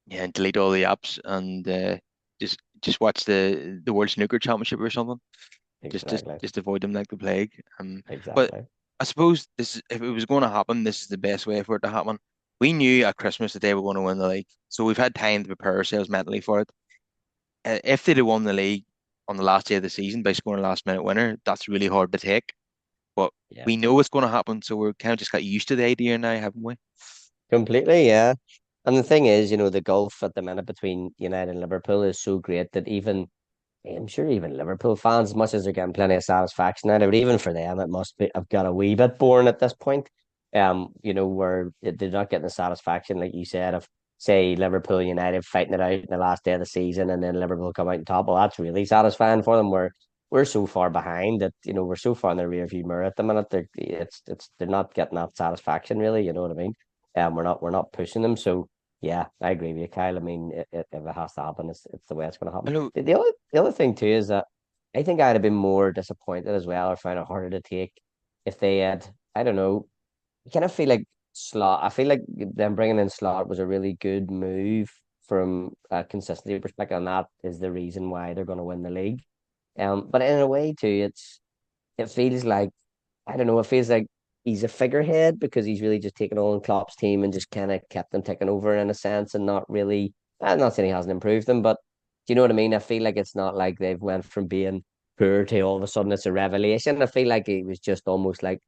yeah, and delete all the apps and just watch the World Snooker Championship or something. Just just Exactly. just avoid them like the plague. But Exactly. I suppose if it was going to happen, this is the best way for it to happen. We knew at Christmas that they were going to win the league, so we've had time to prepare ourselves mentally for it. If they'd have won the league on the last day of the season by scoring a last minute winner, that's really hard to take. But Yeah. we know it's going to happen, so we're kind of just got used to the idea now, haven't we? Completely, yeah. And the thing is, the gulf at the minute between United and Liverpool is so great that I'm sure even Liverpool fans, as much as they're getting plenty of satisfaction out of it, even for them, it must be have got a wee bit boring at this point. Where they're not getting the satisfaction, like you said, of say Liverpool United fighting it out in the last day of the season and then Liverpool come out on top. Well, that's really satisfying for them. We're so far behind that, we're so far in the rear view mirror at the minute. They're not getting that satisfaction really, you know what I mean? We're not pushing them. So yeah, I agree with you, Kyle. I mean, if it has to happen, it's the way it's going to I happen. know. The other thing too is that I think I'd have been more disappointed as well, or found it harder to take if they had. I don't know. I kind of feel like Slot. I feel like them bringing in Slot was a really good move from a consistency perspective, and that is the reason why they're going to win the league. But in a way too, it feels like I don't know. It feels like he's a figurehead because he's really just taken on Klopp's team and just kind of kept them taking over in a sense, and not really. I'm not saying he hasn't improved them, but do you know what I mean? I feel like it's not like they've went from being poor to all of a sudden it's a revelation. I feel like it was just almost like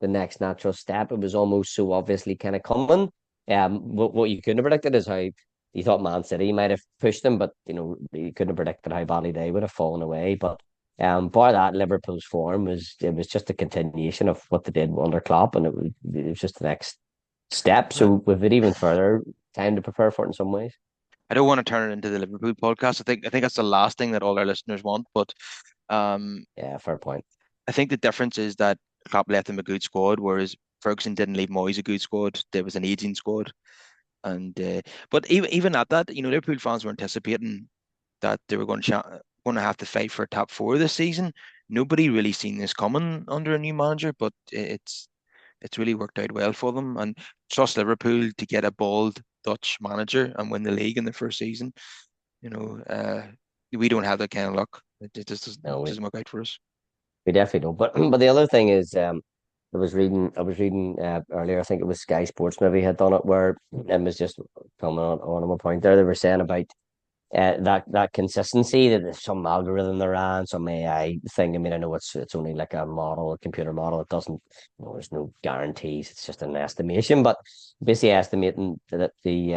the next natural step. It was almost so obviously kind of coming. What you couldn't have predicted is how you thought Man City might have pushed them, but you couldn't have predicted how badly they would have fallen away. But bar that, Liverpool's form was just a continuation of what they did under Klopp, and it was just the next step. Well, So with it even further time to prepare for it in some ways. I don't want to turn it into the Liverpool podcast. I think that's the last thing that all our listeners want. But um, Yeah, fair point. I think the difference is that Klopp left them a good squad, whereas Ferguson didn't leave Moyes a good squad. There was an aging squad, and but even at that, Liverpool fans were anticipating that they were going to have to fight for a top four this season. Nobody really seen this coming under a new manager, but it's really worked out well for them. And trust Liverpool to get a bald Dutch manager and win the league in the first season. You know, uh, we don't have that kind of luck. It just doesn't, No, we, doesn't work out for us. we definitely don't. But the other thing is, I was reading earlier. I think it was Sky Sports maybe had done it where it was just coming on a point there. They were saying about that consistency that there's some algorithm there and some AI thing. I mean, I know it's only like a model, a computer model. It doesn't, there's no guarantees. It's just an estimation, but basically estimating that the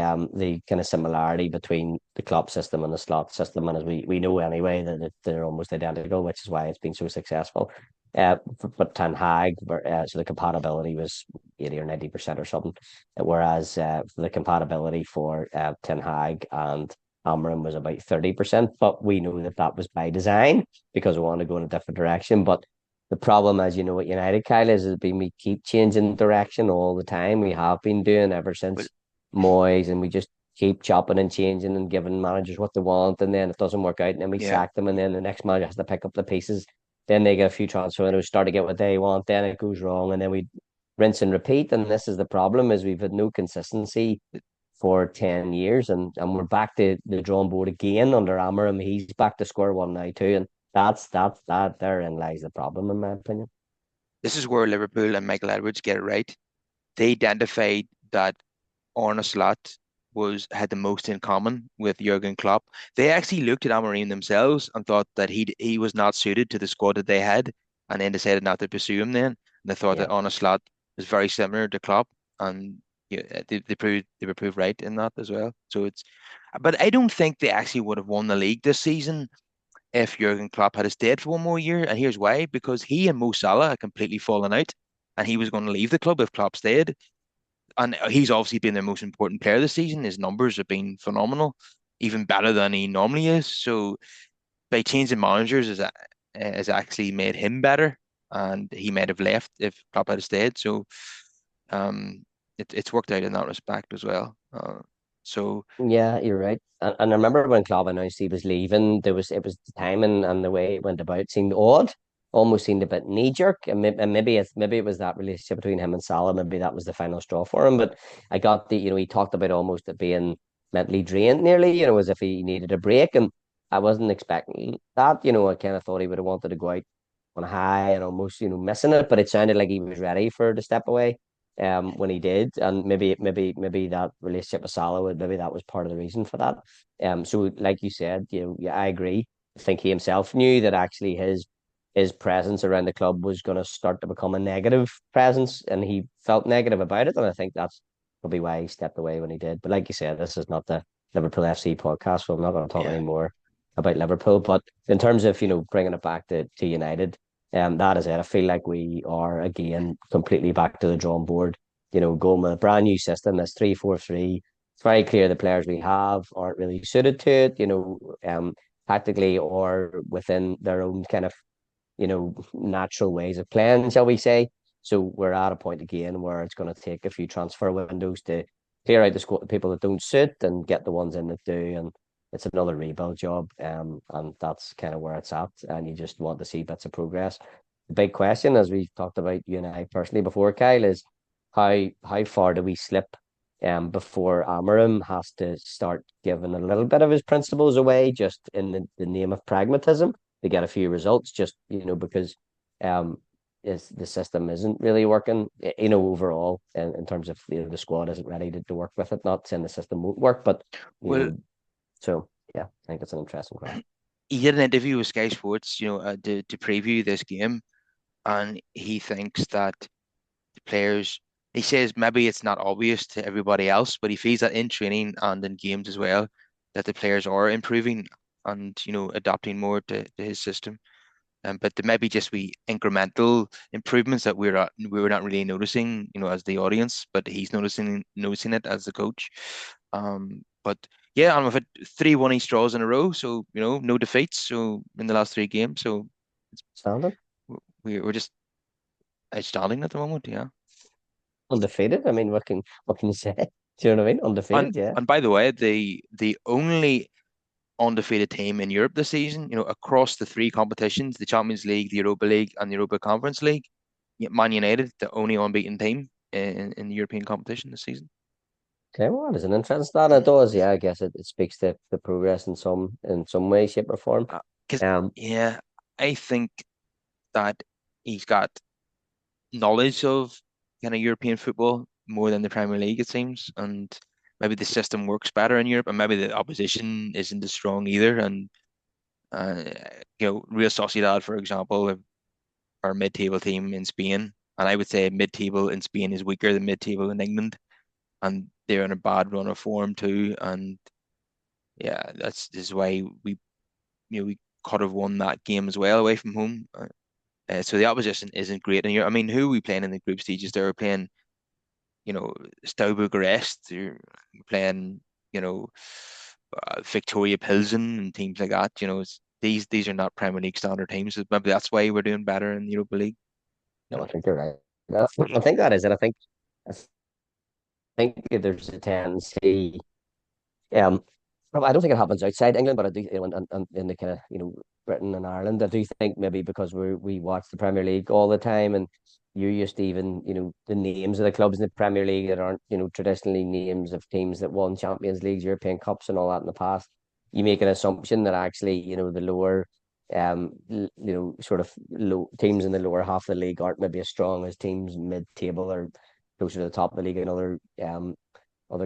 kind of similarity between the club system and the slot system, and as we know anyway that they're almost identical, which is why it's been so successful. But Ten Hag, so the compatibility was 80 or 90% or something, whereas the compatibility for Ten Hag and Amarin was about 30%, but we know that that was by design because we want to go in a different direction. But the problem, as you know, at United, Kyle, is been we keep changing direction all the time. We have been doing ever Well, since Moyes, and we just keep chopping and changing and giving managers what they want, and then it doesn't work out, and then we yeah, sack them, and then the next manager has to pick up the pieces. then they get a few transfer windows, start to get what they want, then it goes wrong, and then we rinse and repeat. And this is the problem: is we've had no consistency for 10 years, and we're back to the drawing board again under Amarim. He's back to square one now too, and that therein lies the problem, in my opinion. This is where Liverpool and Michael Edwards get it right. They identified that Arne Slot was had the most in common with Jurgen Klopp. They actually looked at Amorim themselves and thought that he was not suited to the squad that they had, and then decided not to pursue him. Then and they thought that Yeah, Arne Slot was very similar to Klopp, and yeah, they were proved right in that as well. So it's, but I don't think they actually would have won the league this season if Jurgen Klopp had stayed for one more year. And here's why: because he and Mo Salah had completely fallen out, and he was going to leave the club if Klopp stayed, and he's obviously been their most important player this season. His numbers have been phenomenal, even better than he normally is. So by changing managers has actually made him better, and he might have left if Klopp had stayed. So it's worked out in that respect as well. So yeah, you're right. And I remember when Klopp announced he was leaving, it was the timing and the way it went about seemed odd, almost seemed a bit knee jerk, and maybe it was that relationship between him and Salah. Maybe that was the final straw for him. But I got the he talked about almost it being mentally drained, nearly, as if he needed a break, and I wasn't expecting that. I kind of thought he would have wanted to go out on a high and almost missing it, but it sounded like he was ready for the step away when he did, and maybe that relationship with Salah, maybe that was part of the reason for that. So like you said, yeah, I agree. I think he himself knew that actually his presence around the club was going to start to become a negative presence, and he felt negative about it, and I think that's probably why he stepped away when he did. But like you said, this is not the Liverpool FC podcast, so I'm not going to talk yeah, anymore about Liverpool. But in terms of bringing it back to United, that is it. I feel like we are again completely back to the drawing board. Going with a brand new system that's 3-4-3. It's very clear the players we have aren't really suited to it. Tactically or within their own kind of natural ways of playing, shall we say. So we're at a point again where it's going to take a few transfer windows to clear out the squad, the people that don't suit, and get the ones in that do. And it's another rebuild job. And that's kind of where it's at. And you just want to see bits of progress. The big question, as we talked about you and I personally before, Kyle, is how far do we slip before Amarim has to start giving a little bit of his principles away just in the name of pragmatism to get a few results, just because um the system isn't really working, overall, in terms of the squad isn't ready to work with it. Not saying the system won't work, but you well, know, so yeah, I think it's an interesting question. he did an interview with Sky Sports, to preview this game, and he thinks that the players. He says maybe it's not obvious to everybody else, but he feels that in training and in games as well, that the players are improving and adapting more to his system. But there might be just we incremental improvements that we were not really noticing, as the audience, but he's noticing it as the coach. But yeah, and we've had 3-1 East draws in a row, so no defeats. So in the last three games, so it's, Standard we're just outstanding at the moment. Yeah. undefeated. I mean, what can you say? Do you know what I mean? And Undefeated, yeah. and by the way, the only undefeated team in Europe this season, across the three competitions, the Champions League, the Europa League, and the Europa Conference League, Man United, the only unbeaten team in the European competition this season. Okay, well, that is an interesting stat. It does, yeah. I guess it speaks to the progress in some way, shape, or form. Because Um, yeah, I think that he's got knowledge of kind of European football more than the Premier League, it seems, and maybe the system works better in Europe, and maybe the opposition isn't as strong either. And uh, Real Sociedad, for example, are a mid-table team in Spain, and I would say mid-table in Spain is weaker than mid-table in England, and they're in a bad run of form too. And yeah, this is why we could have won that game as well away from home. So the opposition isn't great. And I mean, who are we playing in the group stages? They were playing, Steaua Bucharest. They're playing, you know, Victoria Pilsen and teams like that. These are not Premier League standard teams. So maybe that's why we're doing better in the Europa League. no, I think you're right. I think that is it. I think there's a tendency. I don't think it happens outside England, but I do, in the kind of, Britain and Ireland, I do think maybe because we watch the Premier League all the time, and you're used to even, the names of the clubs in the Premier League that aren't, traditionally names of teams that won Champions Leagues, European Cups, and all that in the past. You make an assumption that actually, the lower, sort of low teams in the lower half of the league aren't maybe as strong as teams mid-table or closer to the top of the league in other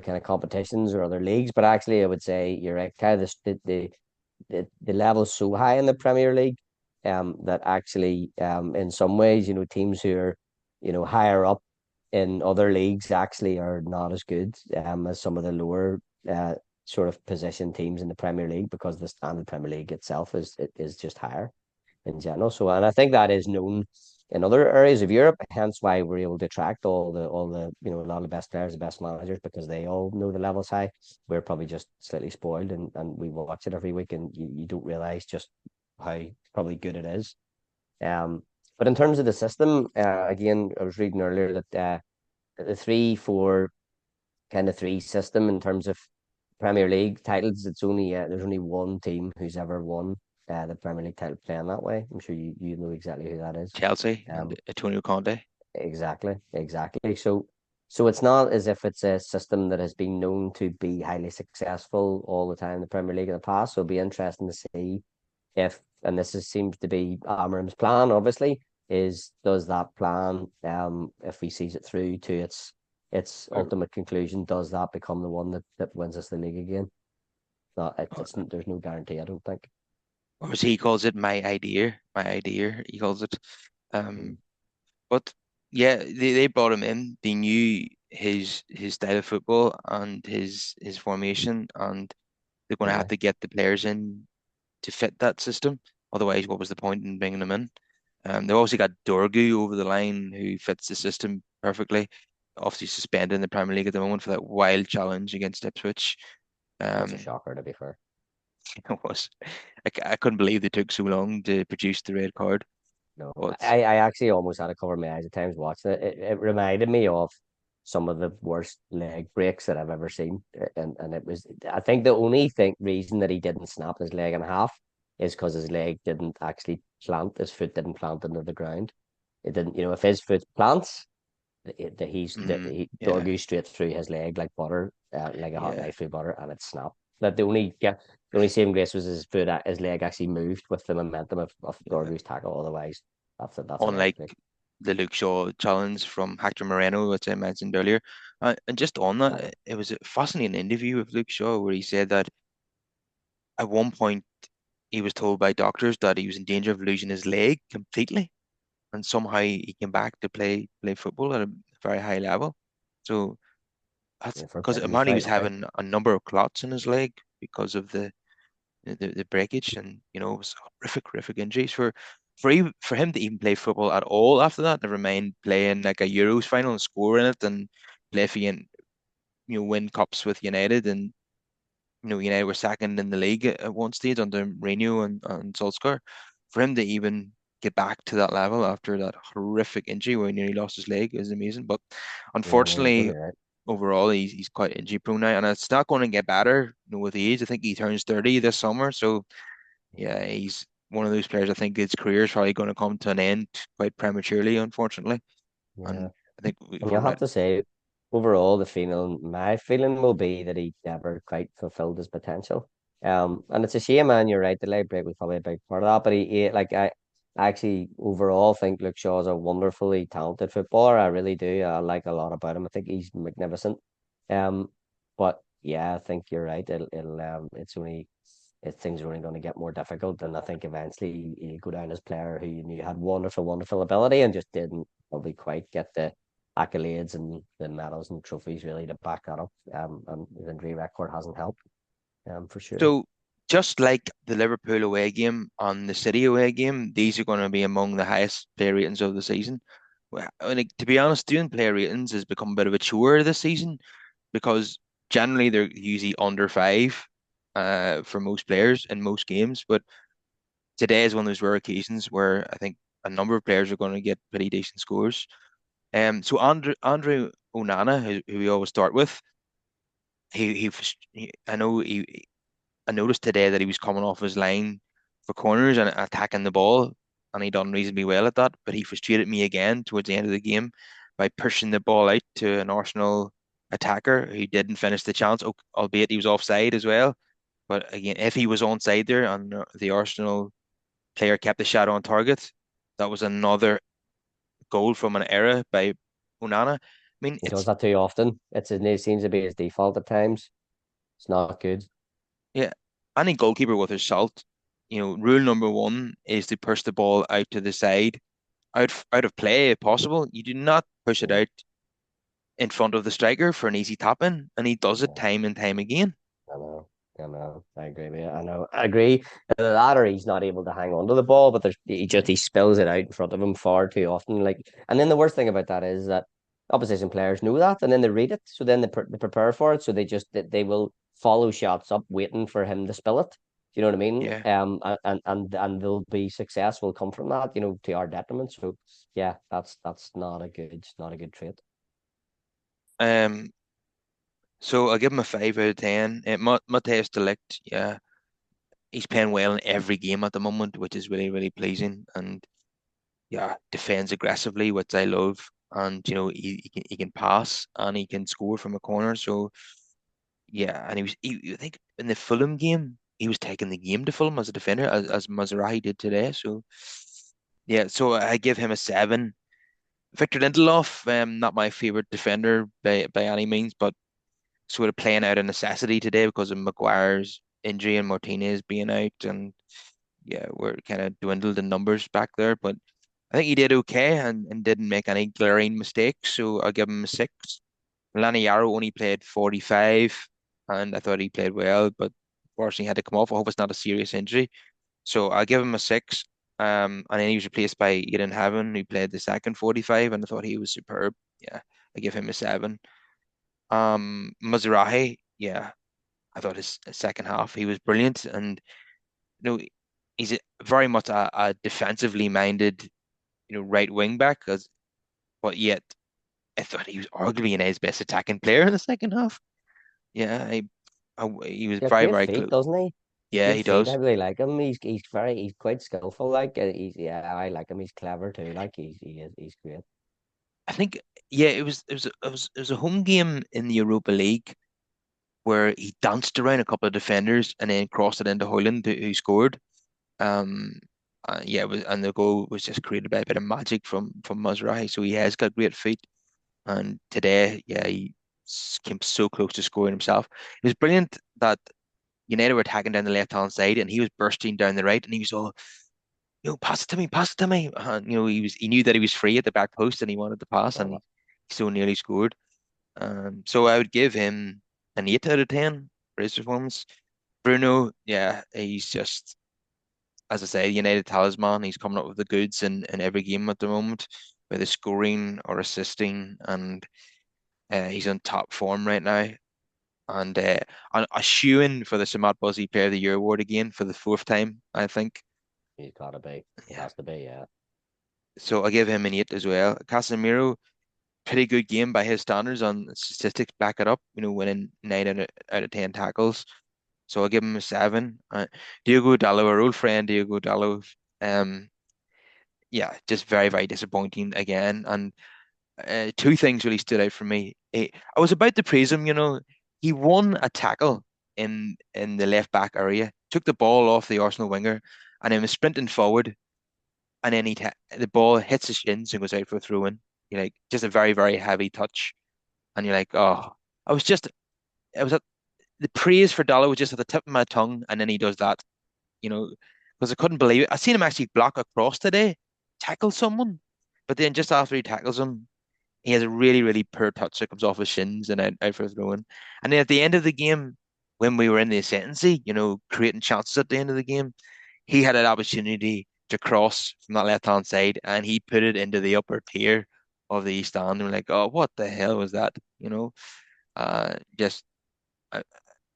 kind of competitions or other leagues. But actually, I would say you're right. Kind of the level is so high in the Premier League, that actually, in some ways, teams who are, higher up in other leagues actually are not as good, as some of the lower, sort of position teams in the Premier League, because the standard Premier League itself is just higher in general. So, and I think that is known in other areas of Europe, hence why we're able to attract all the a lot of the best players, the best managers, because they all know the levels high. We're probably just slightly spoiled, and we watch it every week, and you don't realize just how probably good it is. But in terms of the system, again, I was reading earlier that, the 3-4 kind of three system in terms of Premier League titles, it's only there's only one team who's ever won, the Premier League title playing that way. I'm sure you know exactly who that is. Chelsea and Um, Antonio Conte. exactly. So it's not as if it's a system that has been known to be highly successful all the time in the Premier League in the past. So it'll be interesting to see if, and seems to be Amarim's plan, obviously, is does that plan, if he sees it through to its Or, ultimate conclusion, does that become the one that wins us the league again? Not or, there's no guarantee, I don't think. or as he calls it, my idea. He calls it. Mm. Um, but yeah, they brought him in. They knew his style of football and his formation, and they're going to have Yeah, to get the players in to fit that system. Otherwise, what was the point in bringing them in? They've also got Dorgu over the line who fits the system perfectly. Obviously suspended in the Premier League at the moment for that wild challenge against Ipswich. that's a Um, shocker, to be fair. it was I couldn't believe they took so long to produce the red card. No, But I actually almost had to cover my eyes at times watching it. It reminded me of some of the worst leg breaks that I've ever seen. And it was, I think the only reason that he didn't snap his leg in half is because his leg didn't actually plant, his foot didn't plant into the ground. It didn't, if his foot plants, he yeah, Dorgu straight through his leg like butter, like a hot yeah, knife through butter, and it snapped. That the only saving grace was his leg actually moved with the momentum of yeah. Dorgu's tackle. Otherwise, that's a leg Unlike break. the Luke Shaw challenge from Hector Moreno, which I mentioned earlier. And just on that, it was a fascinating interview with Luke Shaw where he said that at one point he was told by doctors that he was in danger of losing his leg completely, and somehow he came back to play football at a very high level. So that's Yeah, for because play. He's apparently he very was lucky. having a number of clots in his leg because of the breakage, and it was horrific injuries for him to even play football at all after that. Never mind playing like a Euros final and score in it, and play for win cups with United, and United were second in the league at one stage under Mourinho and Solskjaer. For him to even get back to that level after that horrific injury where he nearly lost his leg is amazing. But Yeah, no, you're unfortunately, totally right. overall he's quite injury prone now, and it's not going to get better, with age. I think he turns 30 this summer, so yeah, he's one of those players. I think his career is probably going to come to an end quite prematurely, unfortunately. Yeah. And I think we've And you'll run have out. to say, overall, my feeling will be that he never quite fulfilled his potential. And it's a shame, man. You're right. The leg break was probably a big part of that. But like, I actually overall think Luke Shaw's a wonderfully talented footballer. I really do. I like a lot about him. I think he's magnificent. Um, but yeah, I think you're right. It's only if things are only going to get more difficult, and I think eventually you go down as a player who you knew had wonderful ability and just didn't probably quite get the accolades and the medals and trophies really to back that up. And his injury record hasn't helped, for sure. So just like the Liverpool away game and the City away game, these are going to be among the highest player ratings of the season. Well, like, to be honest, doing player ratings has become a bit of a chore this season because generally they're usually under five, for most players in most games. But today is one of those rare occasions where I think a number of players are going to get pretty decent scores. So Andrew Onana, who we always start with, I know he. I noticed today that he was coming off his line for corners and attacking the ball, and he done reasonably well at that. But he frustrated me again towards the end of the game by pushing the ball out to an Arsenal attacker who didn't finish the chance, albeit he was offside as well. But again, if he was onside there and the Arsenal player kept the shot on target, that was another goal from an error by Onana. I mean, He does it's that too often. It seems to be his default at times. It's not good. yeah, any goalkeeper with a shot, rule number one is to push the ball out to the side, out of play if possible. You do not push it Yeah. out in front of the striker for an easy tap in, and he does it Yeah. time and time again. I know. I know. I agree with you. I know. I agree. The latter, he's not able to hang on to the ball, but Yeah, he spills it out in front of him far too often. Like, and then the worst thing about that is that opposition players know that, and then they read it, so then they prepare for it, so they will follow shots up, waiting for him to spill it. Do you know what I mean? yeah. And they'll be successful come from that, to our detriment. So yeah, that's not a good trait. Um, so I'll give him a 5 out of 10. Mateus de Ligt, yeah, he's playing well in every game at the moment, which is really, really pleasing. And yeah, defends aggressively, which I love. And he can pass and he can score from a corner. So yeah, and I think in the Fulham game, he was taking the game to Fulham as a defender, as Mazrahi did today. So yeah, so I give him a 7. Victor Lindelof, not my favorite defender by any means, but sort of playing out of necessity today because of Maguire's injury and Martinez being out, and yeah, we're kind of dwindled in numbers back there. But I think he did okay and didn't make any glaring mistakes, so I'll give him a 6. Laniaro only played 45, and I thought he played well, but unfortunately had to come off. I hope it's not a serious injury. So I'll give him a 6. And then he was replaced by Eden Haven, who played the second 45, and I thought he was superb. Yeah, I give him a 7. Mizrahi, yeah, I thought his second half he was brilliant, and you know he's very much a defensively minded, right wing back, but yet I thought he was arguably his best attacking player in the second half. Yeah, he was He's got very, great very feet, close. doesn't he? Yeah, Good he feet. I does. really like him. He's quite skillful. Like yeah, I like him. He's clever too. Like he's great. I think yeah, it was a home game in the Europa League where he danced around a couple of defenders and then crossed it into Hoyland, who scored. Um, yeah, and the goal was just created by a bit of magic from Mazraoui. So he has got great feet. And today, yeah, he came so close to scoring himself. It was brilliant that United were attacking down the left hand side, and he was bursting down the right, and he was all, pass it to me, pass it to me. And, he knew that he was free at the back post, and he wanted to pass, and Love he it. so nearly scored. So I would give him an 8 out of 10 for his performance. Bruno, yeah, he's just, as I say, United talisman. He's coming up with the goods in every game at the moment, whether scoring or assisting, and he's on top form right now. And a shoe-in for the Samat Buzzy Player of the Year award again for the fourth time, I think. He's gotta be. He Yeah. has to be. Yeah. So I give him an 8 as well. Casemiro, pretty good game by his standards, on statistics back it up, winning 9 out of 10 tackles. So I'll give him a 7. Diogo Dalot, our old friend Diogo Dalot, um, yeah, just very, very disappointing again. And two things really stood out for me. I was about to praise him, he won a tackle in the left back area, took the ball off the Arsenal winger, and then was sprinting forward, and then the ball hits his shins and goes out for a throw in. You're like, just a very, very heavy touch, and you're like, oh, I was just, I was at the praise for Dallo was just at the tip of my tongue, and then he does that, you know, because I couldn't believe it. I seen him actually block across today, tackle someone, but then just after he tackles him, he has a really, really poor touch that comes off his shins and out for a throw in. And then at the end of the game, when we were in the ascendancy, creating chances at the end of the game, he had an opportunity to cross from that left hand side and he put it into the upper tier of the East Stand. And we're like, oh, what the hell was that? Just I,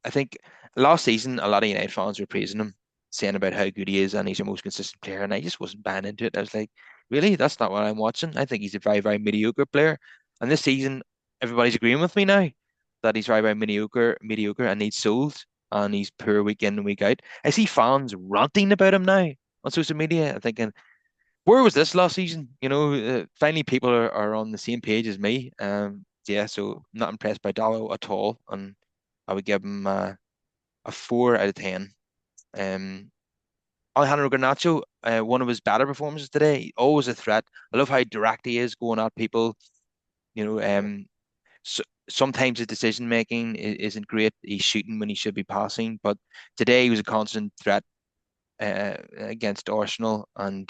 I think last season a lot of United fans were praising him, saying about how good he is and he's the most consistent player, and I just wasn't buying into it. I was like, really, that's not what I'm watching. I think he's a very, very mediocre player. And this season, everybody's agreeing with me now that he's very, very mediocre, and needs sold. and he's poor week in and week out. I see fans ranting about him now on social media. I'm thinking, where was this last season? Finally people are on the same page as me. Yeah, so not impressed by Dallo at all, and I would give him a 4 out of 10. Um, Alejandro Garnacho, one of his better performances today, always a threat. I love how direct he is going at people. You know, so, sometimes his decision making isn't great. He's shooting when he should be passing, but today he was a constant threat against Arsenal. And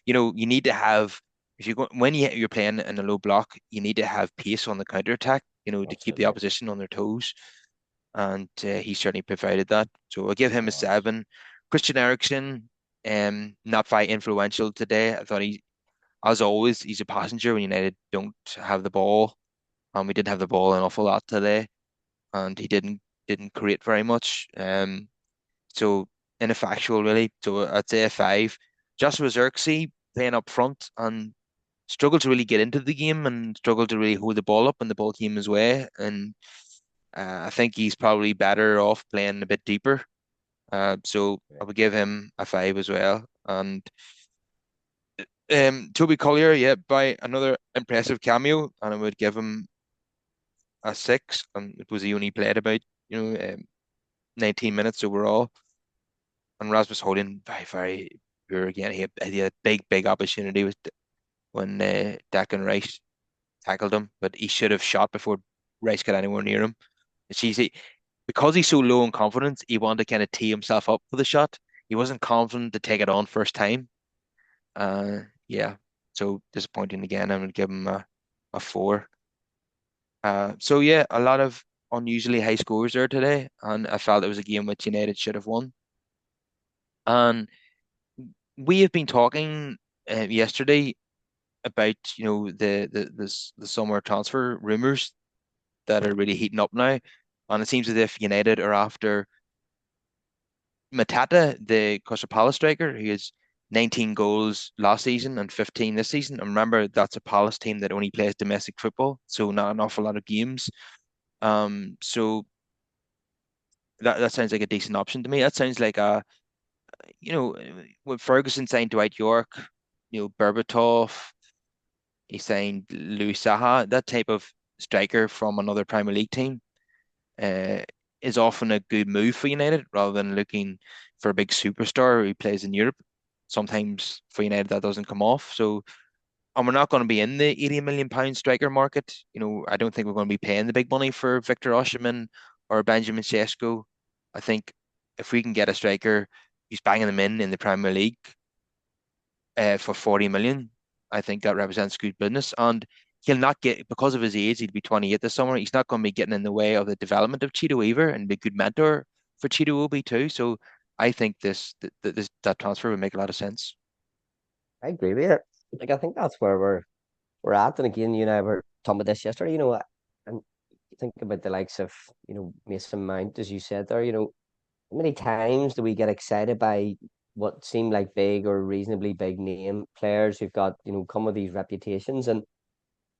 you need to have if you go when you're playing in a low block, you need to have pace on the counter attack. To keep the Absolutely. opposition on their toes, and he certainly provided that. So I'll give him a Yeah. 7. Christian Eriksen, not very influential today. I thought as always, he's a passenger when United don't have the ball. We did have the ball an awful lot today, and he didn't create very much. So ineffectual really. So I'd say a 5. Joshua Zirkzee playing up front and struggled to really get into the game and struggled to really hold the ball up when the ball came his way. And I think he's probably better off playing a bit deeper. So I would give him a 5 as well. And Toby Collier, yeah, by another impressive cameo, and I would give him a 6. And it was he only played about 19 minutes overall. And Rasmus Hoyland, very, very poor again. He had a big opportunity when Declan Rice tackled him, but he should have shot before Rice got anywhere near him. It's easy because he's so low in confidence. He wanted to kind of tee himself up for the shot. He wasn't confident to take it on first time. Yeah, so disappointing again. I'm gonna give him a 4. So yeah, a lot of unusually high scores there today, and I felt it was a game which United should have won. And we have been talking yesterday about the summer transfer rumors that are really heating up now, and it seems as if United are after Matata, the Crystal Palace striker, who has 19 goals last season and 15 this season. And remember, that's a Palace team that only plays domestic football, so not an awful lot of games. So that sounds like a decent option to me. That sounds like when Ferguson signed Dwight York, Berbatov, he signed Louis Saha, that type of striker from another Premier League team uh, is often a good move for United rather than looking for a big superstar who plays in Europe. Sometimes for United that doesn't come off. So, and we're not going to be in the 80 million pound striker market. I don't think we're going to be paying the big money for Victor Osimhen or Benjamin Sesko. I think if we can get a striker who's banging them in the Premier League for 40 million, I think that represents good business. And he'll not get, because of his age, he'll be 28 this summer. He's not going to be getting in the way of the development of Cheetah Weaver and be a good mentor for Cheetah will be too. So I think that transfer would make a lot of sense. I agree with you. Like I think that's where we're at. And again, you and I were talking about this yesterday. And you think about the likes of Mason Mount, as you said there. How many times do we get excited by what seem like big or reasonably big name players who've got come with these reputations, and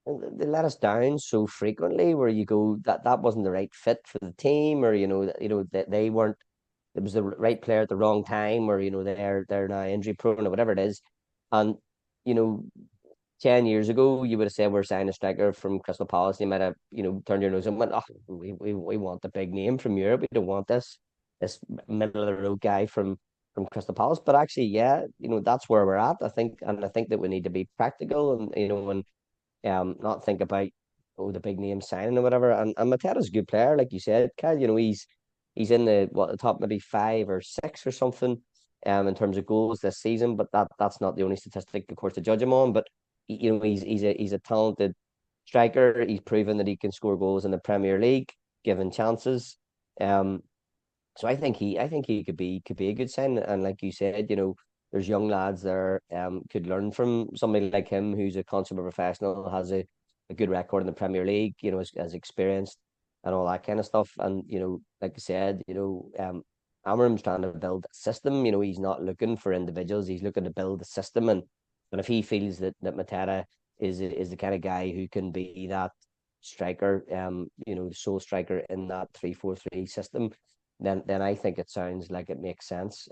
they let us down so frequently. Where you go that wasn't the right fit for the team, or that they weren't. It was the right player at the wrong time, or they're now injury prone or whatever it is, and you know 10 years ago, you would have said we're signing a striker from Crystal Palace. You might have, turned your nose and went, "Oh, we want the big name from Europe. We don't want this middle of the road guy from Crystal Palace." But actually, yeah, that's where we're at. I think that we need to be practical and not think about the big name signing or whatever. And Mateta's a good player, like you said, Kyle. He's in the top maybe 5 or 6 or something, in terms of goals this season. But that's not the only statistic, of course, to judge him on. But he's a talented striker. He's proven that he can score goals in the Premier League, given chances. Um, so I think he could be a good sign. And like you said, there's young lads there could learn from somebody like him who's a consummate professional, has a good record in the Premier League, has experienced and all that kind of stuff. And like I said, Amarim's trying to build a system. He's not looking for individuals. He's looking to build a system. And if he feels that Mateta is the kind of guy who can be that striker, sole striker in that 3-4-3 system, then I think it sounds like it makes sense.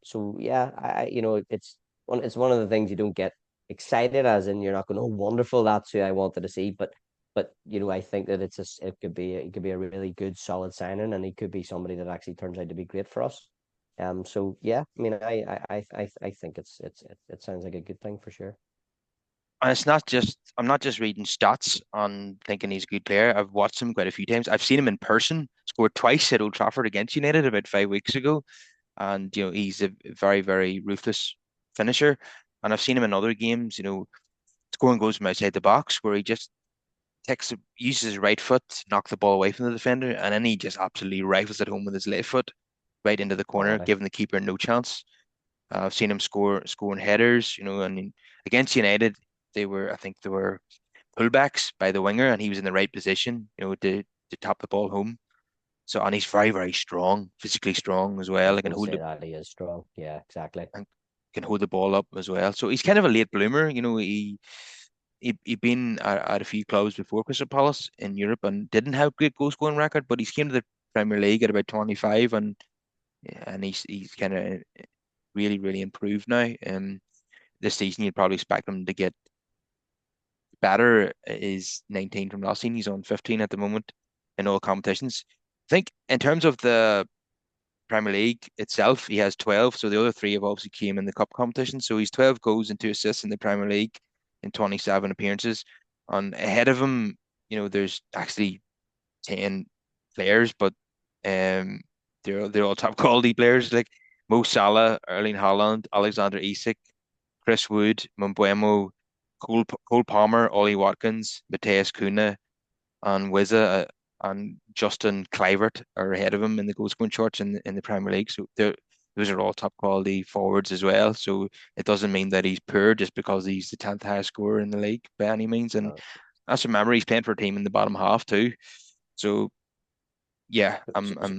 So yeah, it's one of the things you don't get excited as in you're not going, oh, wonderful, that's who I wanted to see. But I think that it could be a really good solid signing, and he could be somebody that actually turns out to be great for us. So yeah, I mean, I think it sounds like a good thing for sure. And it's not just I'm not just reading stats on thinking he's a good player. I've watched him quite a few times. I've seen him in person, scored twice at Old Trafford against United about 5 weeks ago, and he's a very very ruthless finisher. And I've seen him in other games, scoring goals from outside the box where he just uses his right foot, knock the ball away from the defender, and then he just absolutely rifles it home with his left foot right into the corner, Quality. giving the keeper no chance. I've seen him scoring headers, and against United, I think they were pullbacks by the winger, and he was in the right position, to tap the ball home. So, and he's very, very strong, physically strong as I well. was Like, going to say that he is strong. Yeah, exactly. and can hold the ball up as well. So he's kind of a late bloomer. He'd been at a few clubs before Crystal Palace in Europe and didn't have great goal scoring record, but he's came to the Premier League at about 25, and he's kind of really, really improved now. This season you'd probably expect him to get better. Is 19 from last season. He's on 15 at the moment in all competitions. I think in terms of the Premier League itself, he has 12. So the other three have obviously came in the cup competition. So he's 12 goals and 2 assists in the Premier League in 27 appearances. And ahead of him, there's actually 10 players, but um, they're all top quality players like Mo Salah, Erling Haaland, Alexander Isak, Chris Wood, Mbeumo, Cole Palmer, Ollie Watkins, Matthias Cunha, and and Justin Kluivert are ahead of him in the goal scoring charts in the Premier League. So those are all top quality forwards as well. So it doesn't mean that he's poor just because he's the 10th highest scorer in the league by any means. And Uh, that's remember he's playing for a team in the bottom half too. So yeah,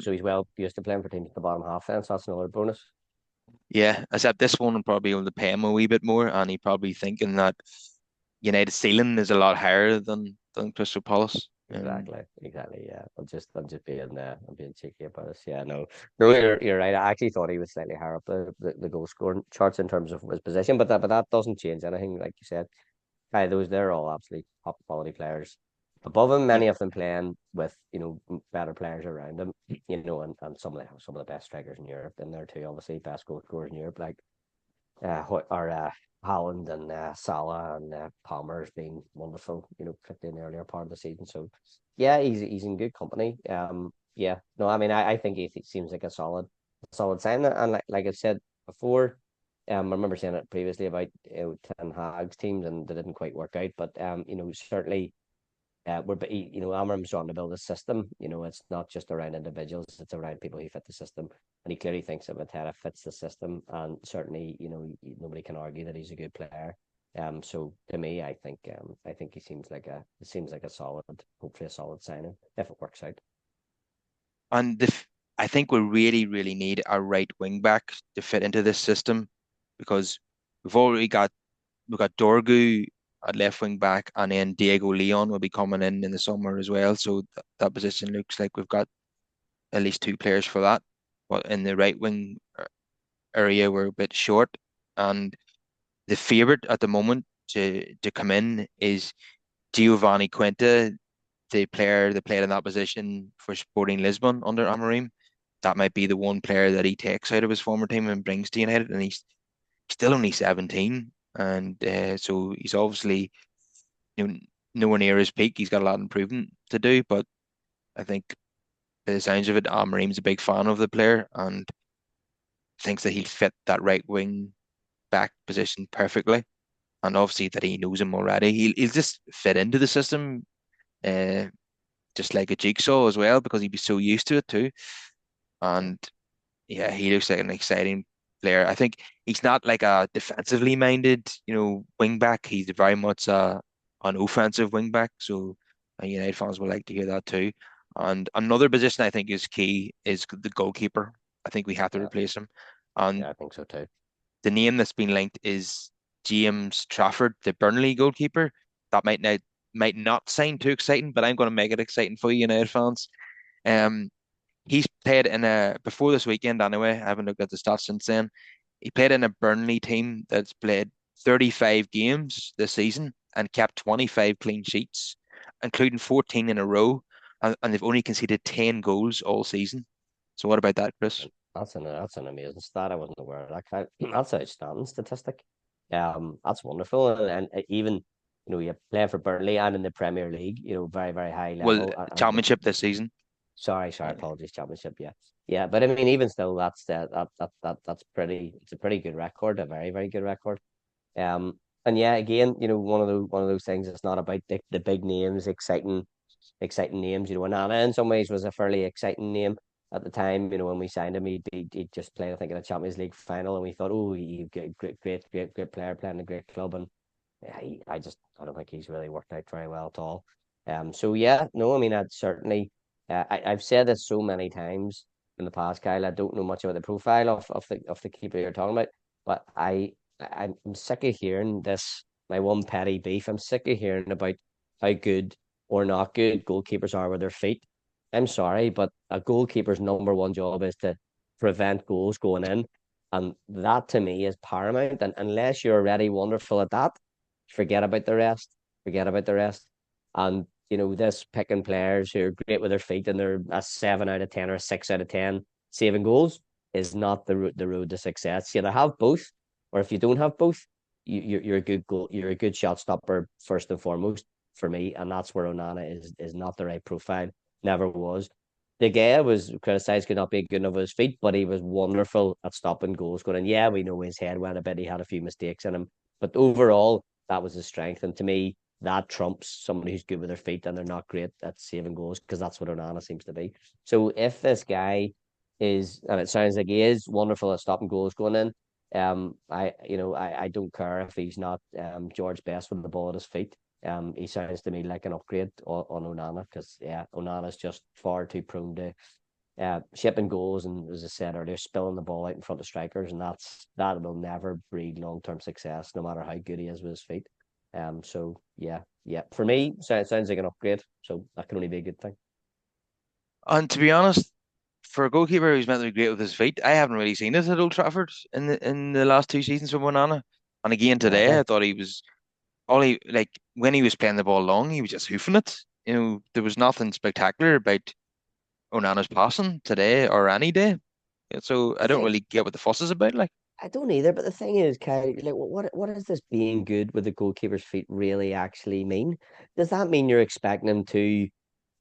so he's well used to playing for teams at the bottom half then, so that's another bonus. yeah. Except this one will probably be able to pay him a wee bit more, and he probably thinking that United ceiling is a lot higher than Crystal Palace. Exactly, exactly. Yeah, I'm just being I'm being cheeky about this. Yeah, no, you're right. I actually thought he was slightly higher up the goal scoring charts in terms of his position, but that doesn't change anything. Like you said, they're all absolutely top quality players. Above him, Yep. many of them playing with better players around them. And some of the best strikers in Europe in there too. Obviously, best goal scorers in Europe, like Holland and Salah and Palmer's been wonderful, particularly in the earlier part of the season. So yeah, he's in good company. Yeah, no, I mean, I think he seems like a solid sign. And like I said before, I remember saying it previously about Ten Hag's teams, and they didn't quite work out. But certainly Amram's trying to build a system. It's not just around individuals; it's around people who fit the system. And he clearly thinks that Mateta fits the system, and certainly, nobody can argue that he's a good player. So to me, I think he seems like a solid, hopefully a solid signing if it works out. And I think we really, really need a right wing back to fit into this system because we've already got we've got Dorgu at left wing back, and then Diego Leon will be coming in the summer as well. So that position looks like we've got at least two players for that. But in the right wing area, we're a bit short, and the favourite at the moment to come in is Giovanni Quinta, the player that played in that position for Sporting Lisbon under Amorim. That might be the one player that he takes out of his former team and brings to United, and he's still only 17, and so he's obviously you know, nowhere near his peak. He's got a lot of improvement to do, but I think by the sounds of it, Amorim's a big fan of the player and thinks that he'll fit that right wing back position perfectly. And obviously that he knows him already. He'll just fit into the system, uh, just like a jigsaw as well, because he'd be so used to it too. Yeah, And yeah, he looks like an exciting player. I think he's not like a defensively minded, wing back. He's very much an offensive wing back. So United fans will like to hear that too. And another position I think is key is the goalkeeper. I think we have to yeah, replace him. And yeah. I think so too. the name that's been linked is James Trafford, the Burnley goalkeeper. That might not sound too exciting, but I'm going to make it exciting for you, United fans. Um, He's played in a before this weekend anyway. I haven't looked at the stats since then. He played in a Burnley team that's played 35 games this season and kept 25 clean sheets, including 14 in a row, and they've only conceded 10 goals all season. So what about that, Chris? That's an amazing stat. I wasn't aware of that. That's an outstanding statistic. That's wonderful. And even you're playing for Burnley and in the Premier League. Very very high Well, level. And championship this season. sorry, Yeah. apologies, Championship. Yeah, yeah. But I mean, even still, that's pretty. It's a pretty good record. A very very good record. And yeah, again, one of those things. It's not about the big names, exciting names. Onana in some ways was a fairly exciting name at the time. When we signed him, he just played, I think, in a Champions League final, and we thought, oh, he great player playing in a great club, and yeah, I don't think he's really worked out very well at all. So yeah, no, I mean, I'd certainly, I've said this so many times in the past, Kyle. I don't know much about the profile of the keeper you're talking about, but I'm sick of hearing this. My one petty beef. I'm sick of hearing about how good or not good goalkeepers are with their feet. I'm sorry, but a goalkeeper's number one job is to prevent goals going in. And that to me is paramount. And unless you're already wonderful at that, forget about the rest. Forget about the rest. And this picking players who are great with their feet and they're a 7 out of 10 or a 6 out of 10 saving goals is not the road to success. You either have both, or if you don't have both, you're a good goal. You're a good shot stopper first and foremost for me, and that's where Onana is not the right profile. Never was. De Gea was criticised for not being good enough with his feet, but he was wonderful at stopping goals going in. Yeah, we know his head went a bit. He had a few mistakes in him, but overall, that was his strength. And to me, that trumps somebody who's good with their feet and they're not great at saving goals because that's what Onana seems to be. So if this guy is, and it sounds like he is wonderful at stopping goals going in, I don't care if he's not George Best with the ball at his feet. He sounds to me like an upgrade on Onana because yeah, Onana's just far too prone to shipping goals and, as I said earlier, spilling the ball out in front of strikers, and that will never breed long term success, no matter how good he is with his feet. So yeah, yeah, for me, sounds like an upgrade, so that can only be a good thing. And to be honest, for a goalkeeper who's meant to be great with his feet, I haven't really seen it at Old Trafford in the last two seasons from Onana. And again today, Really, I thought he was all he like when he was playing the ball long, he was just hoofing it. There was nothing spectacular about Onana's passing today or any day. So I the don't thing really get what the fuss is about. Like, I don't either, but the thing is, Kai, like, what does this being good with the goalkeeper's feet really actually mean? Does that mean you're expecting him to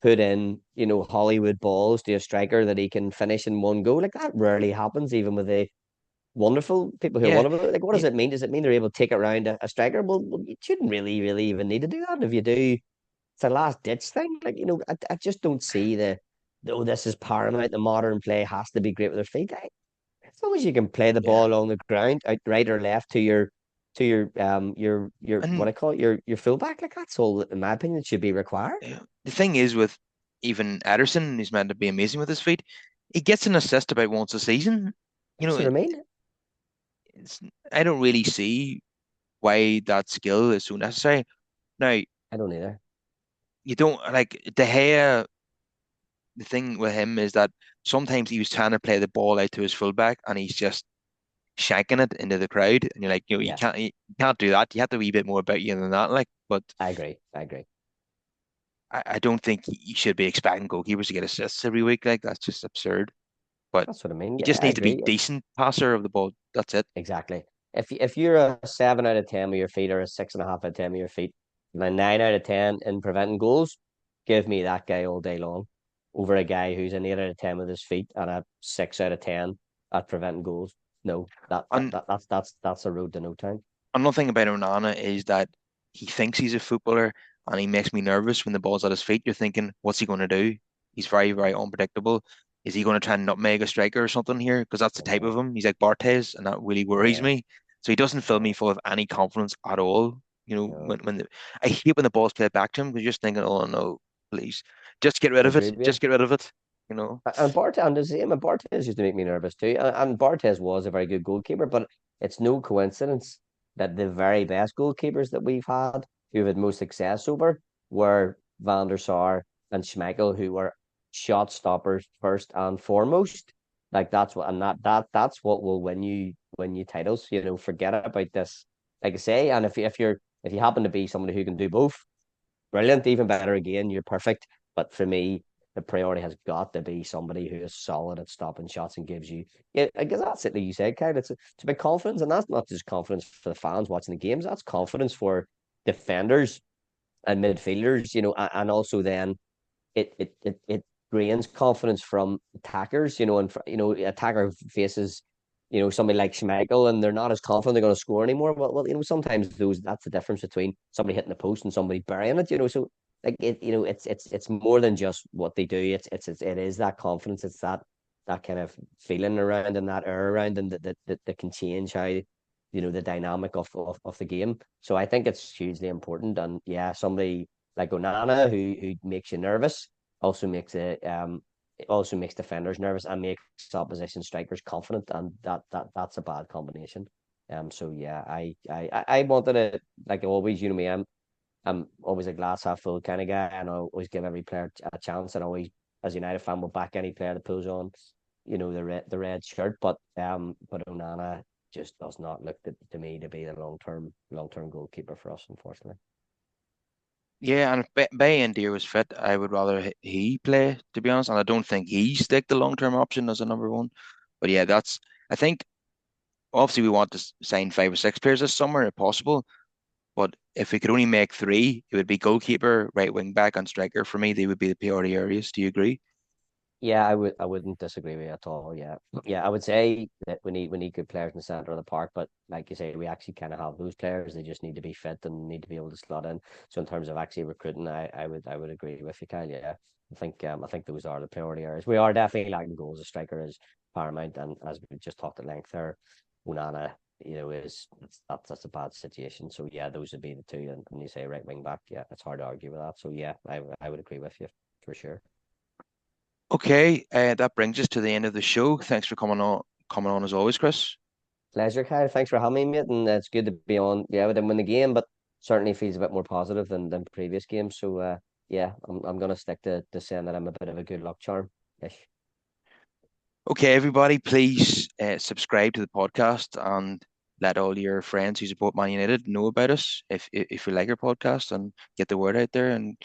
put in, Hollywood balls to a striker that he can finish in one go? Like that rarely happens, even with the wonderful people who are yeah, wonderful. Like, what does yeah, it mean? Does it mean they're able to take it around a striker? Well, you shouldn't really even need to do that. And if you do, it's a last ditch thing. Like, I just don't see oh, this is paramount. The modern play has to be great with their feet. As long as you can play the yeah. ball along the ground, out right or left to your what And I call it, your fullback, like that's all in my opinion should be required. the thing is with even Ederson, who's meant to be amazing with his feet, he gets an assist about once a season. You That's know, what I mean. it's, I don't really see why that skill is so necessary. Now, I don't either. you don't like De Gea. The thing with him is that sometimes he was trying to play the ball out to his fullback, and he's just shanking it into the crowd, and you're like, Yeah, you can't do that. You have to be a bit more about you than that. Like, but I agree. I agree. I don't think you should be expecting goalkeepers to get assists every week. Like, that's just absurd. But That's what I mean. you Yeah, just I need to be agree. decent passer of the ball. That's it. Exactly. If you're a 7 out of 10 with your feet or a 6.5 out of 10 with your feet, and a 9 out of 10 in preventing goals, give me that guy all day long over a guy who's an 8 out of 10 with his feet and a 6 out of 10 at preventing goals. No, And that's a road to no time. another thing about Onana is that he thinks he's a footballer, and he makes me nervous when the ball's at his feet. You're thinking, what's he going to do? He's very, very unpredictable. Is he going to try and nutmeg a striker or something here? Because that's the type of Uh, him. He's like Barthez, and that really worries yeah, me. So he doesn't fill me yeah, full of any confidence at all. no, I hate when the ball's played back to him because you're just thinking, oh no, please, just get rid I of agree it. with you. Just get rid of it. You know. And Barthez is the same. And Barthez used to make me nervous too. And Barthez was a very good goalkeeper, but it's no coincidence that the very best goalkeepers that we've had, who've had most success over, were Van der Sar and Schmeichel, who were shot stoppers first and foremost. Like that's what, and that's what will win you titles. Forget about this. Like I say, and if you happen to be somebody who can do both, brilliant, even better again, you're perfect. But for me, the priority has got to be somebody who is solid at stopping shots and gives you, yeah, I guess that's it, like you said, Kyle. It's about confidence, and that's not just confidence for the fans watching the games, that's confidence for defenders and midfielders, and also then it drains confidence from attackers, and attacker faces, somebody like Schmeichel, and they're not as confident they're going to score anymore. Well, sometimes that's the difference between somebody hitting the post and somebody burying it. So like it's more than just what they do. It is that confidence. It's that kind of feeling around and that air around, and that can change how the dynamic of the game. So I think it's hugely important. And yeah, somebody like Onana who makes you nervous also makes defenders nervous and makes opposition strikers confident, and that's a bad combination. So yeah, I wanted it, like always. Me, I'm always a glass half full kind of guy, and I always give every player a chance, and always, as a United fan, will back any player that pulls on, the red shirt. But Onana just does not look to me to be the long term goalkeeper for us, unfortunately. Yeah, and if Bay India was fit, I would rather he play, to be honest. And I don't think he's like the long-term option as a number one. But yeah, I think obviously we want to sign five or six players this summer if possible. But if we could only make three, it would be goalkeeper, right wing back, and striker. For me, they would be the priority areas. Do you agree? Yeah, I wouldn't disagree with you at all. Yeah. Yeah, I would say that we need good players in the center of the park, but like you say, we actually kind of have those players. They just need to be fit and need to be able to slot in. So in terms of actually recruiting, I would agree with you, Kyle. Yeah. I think those are the priority areas. We are definitely lacking goals. A striker is paramount, and as we just talked at length there, Onana, is that's a bad situation. So yeah, those would be the two. And when you say right wing back, yeah, it's hard to argue with that. So yeah, I would agree with you for sure. Okay, that brings us to the end of the show. Thanks for coming on as always, Chris. Pleasure, Kyle. Thanks for having me, mate. And it's good to be on. Yeah, we didn't win the game, but certainly feels a bit more positive than previous games. So yeah, I'm gonna stick to saying that I'm a bit of a good luck charm ish. Okay, everybody, please subscribe to the podcast and let all your friends who support Man United know about us if you like our podcast, and get the word out there and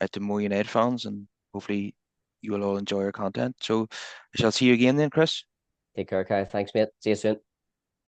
out to more United fans, and hopefully you will all enjoy our content. So I shall see you again then, Chris. Take care, Kyle. Thanks, mate. See you soon.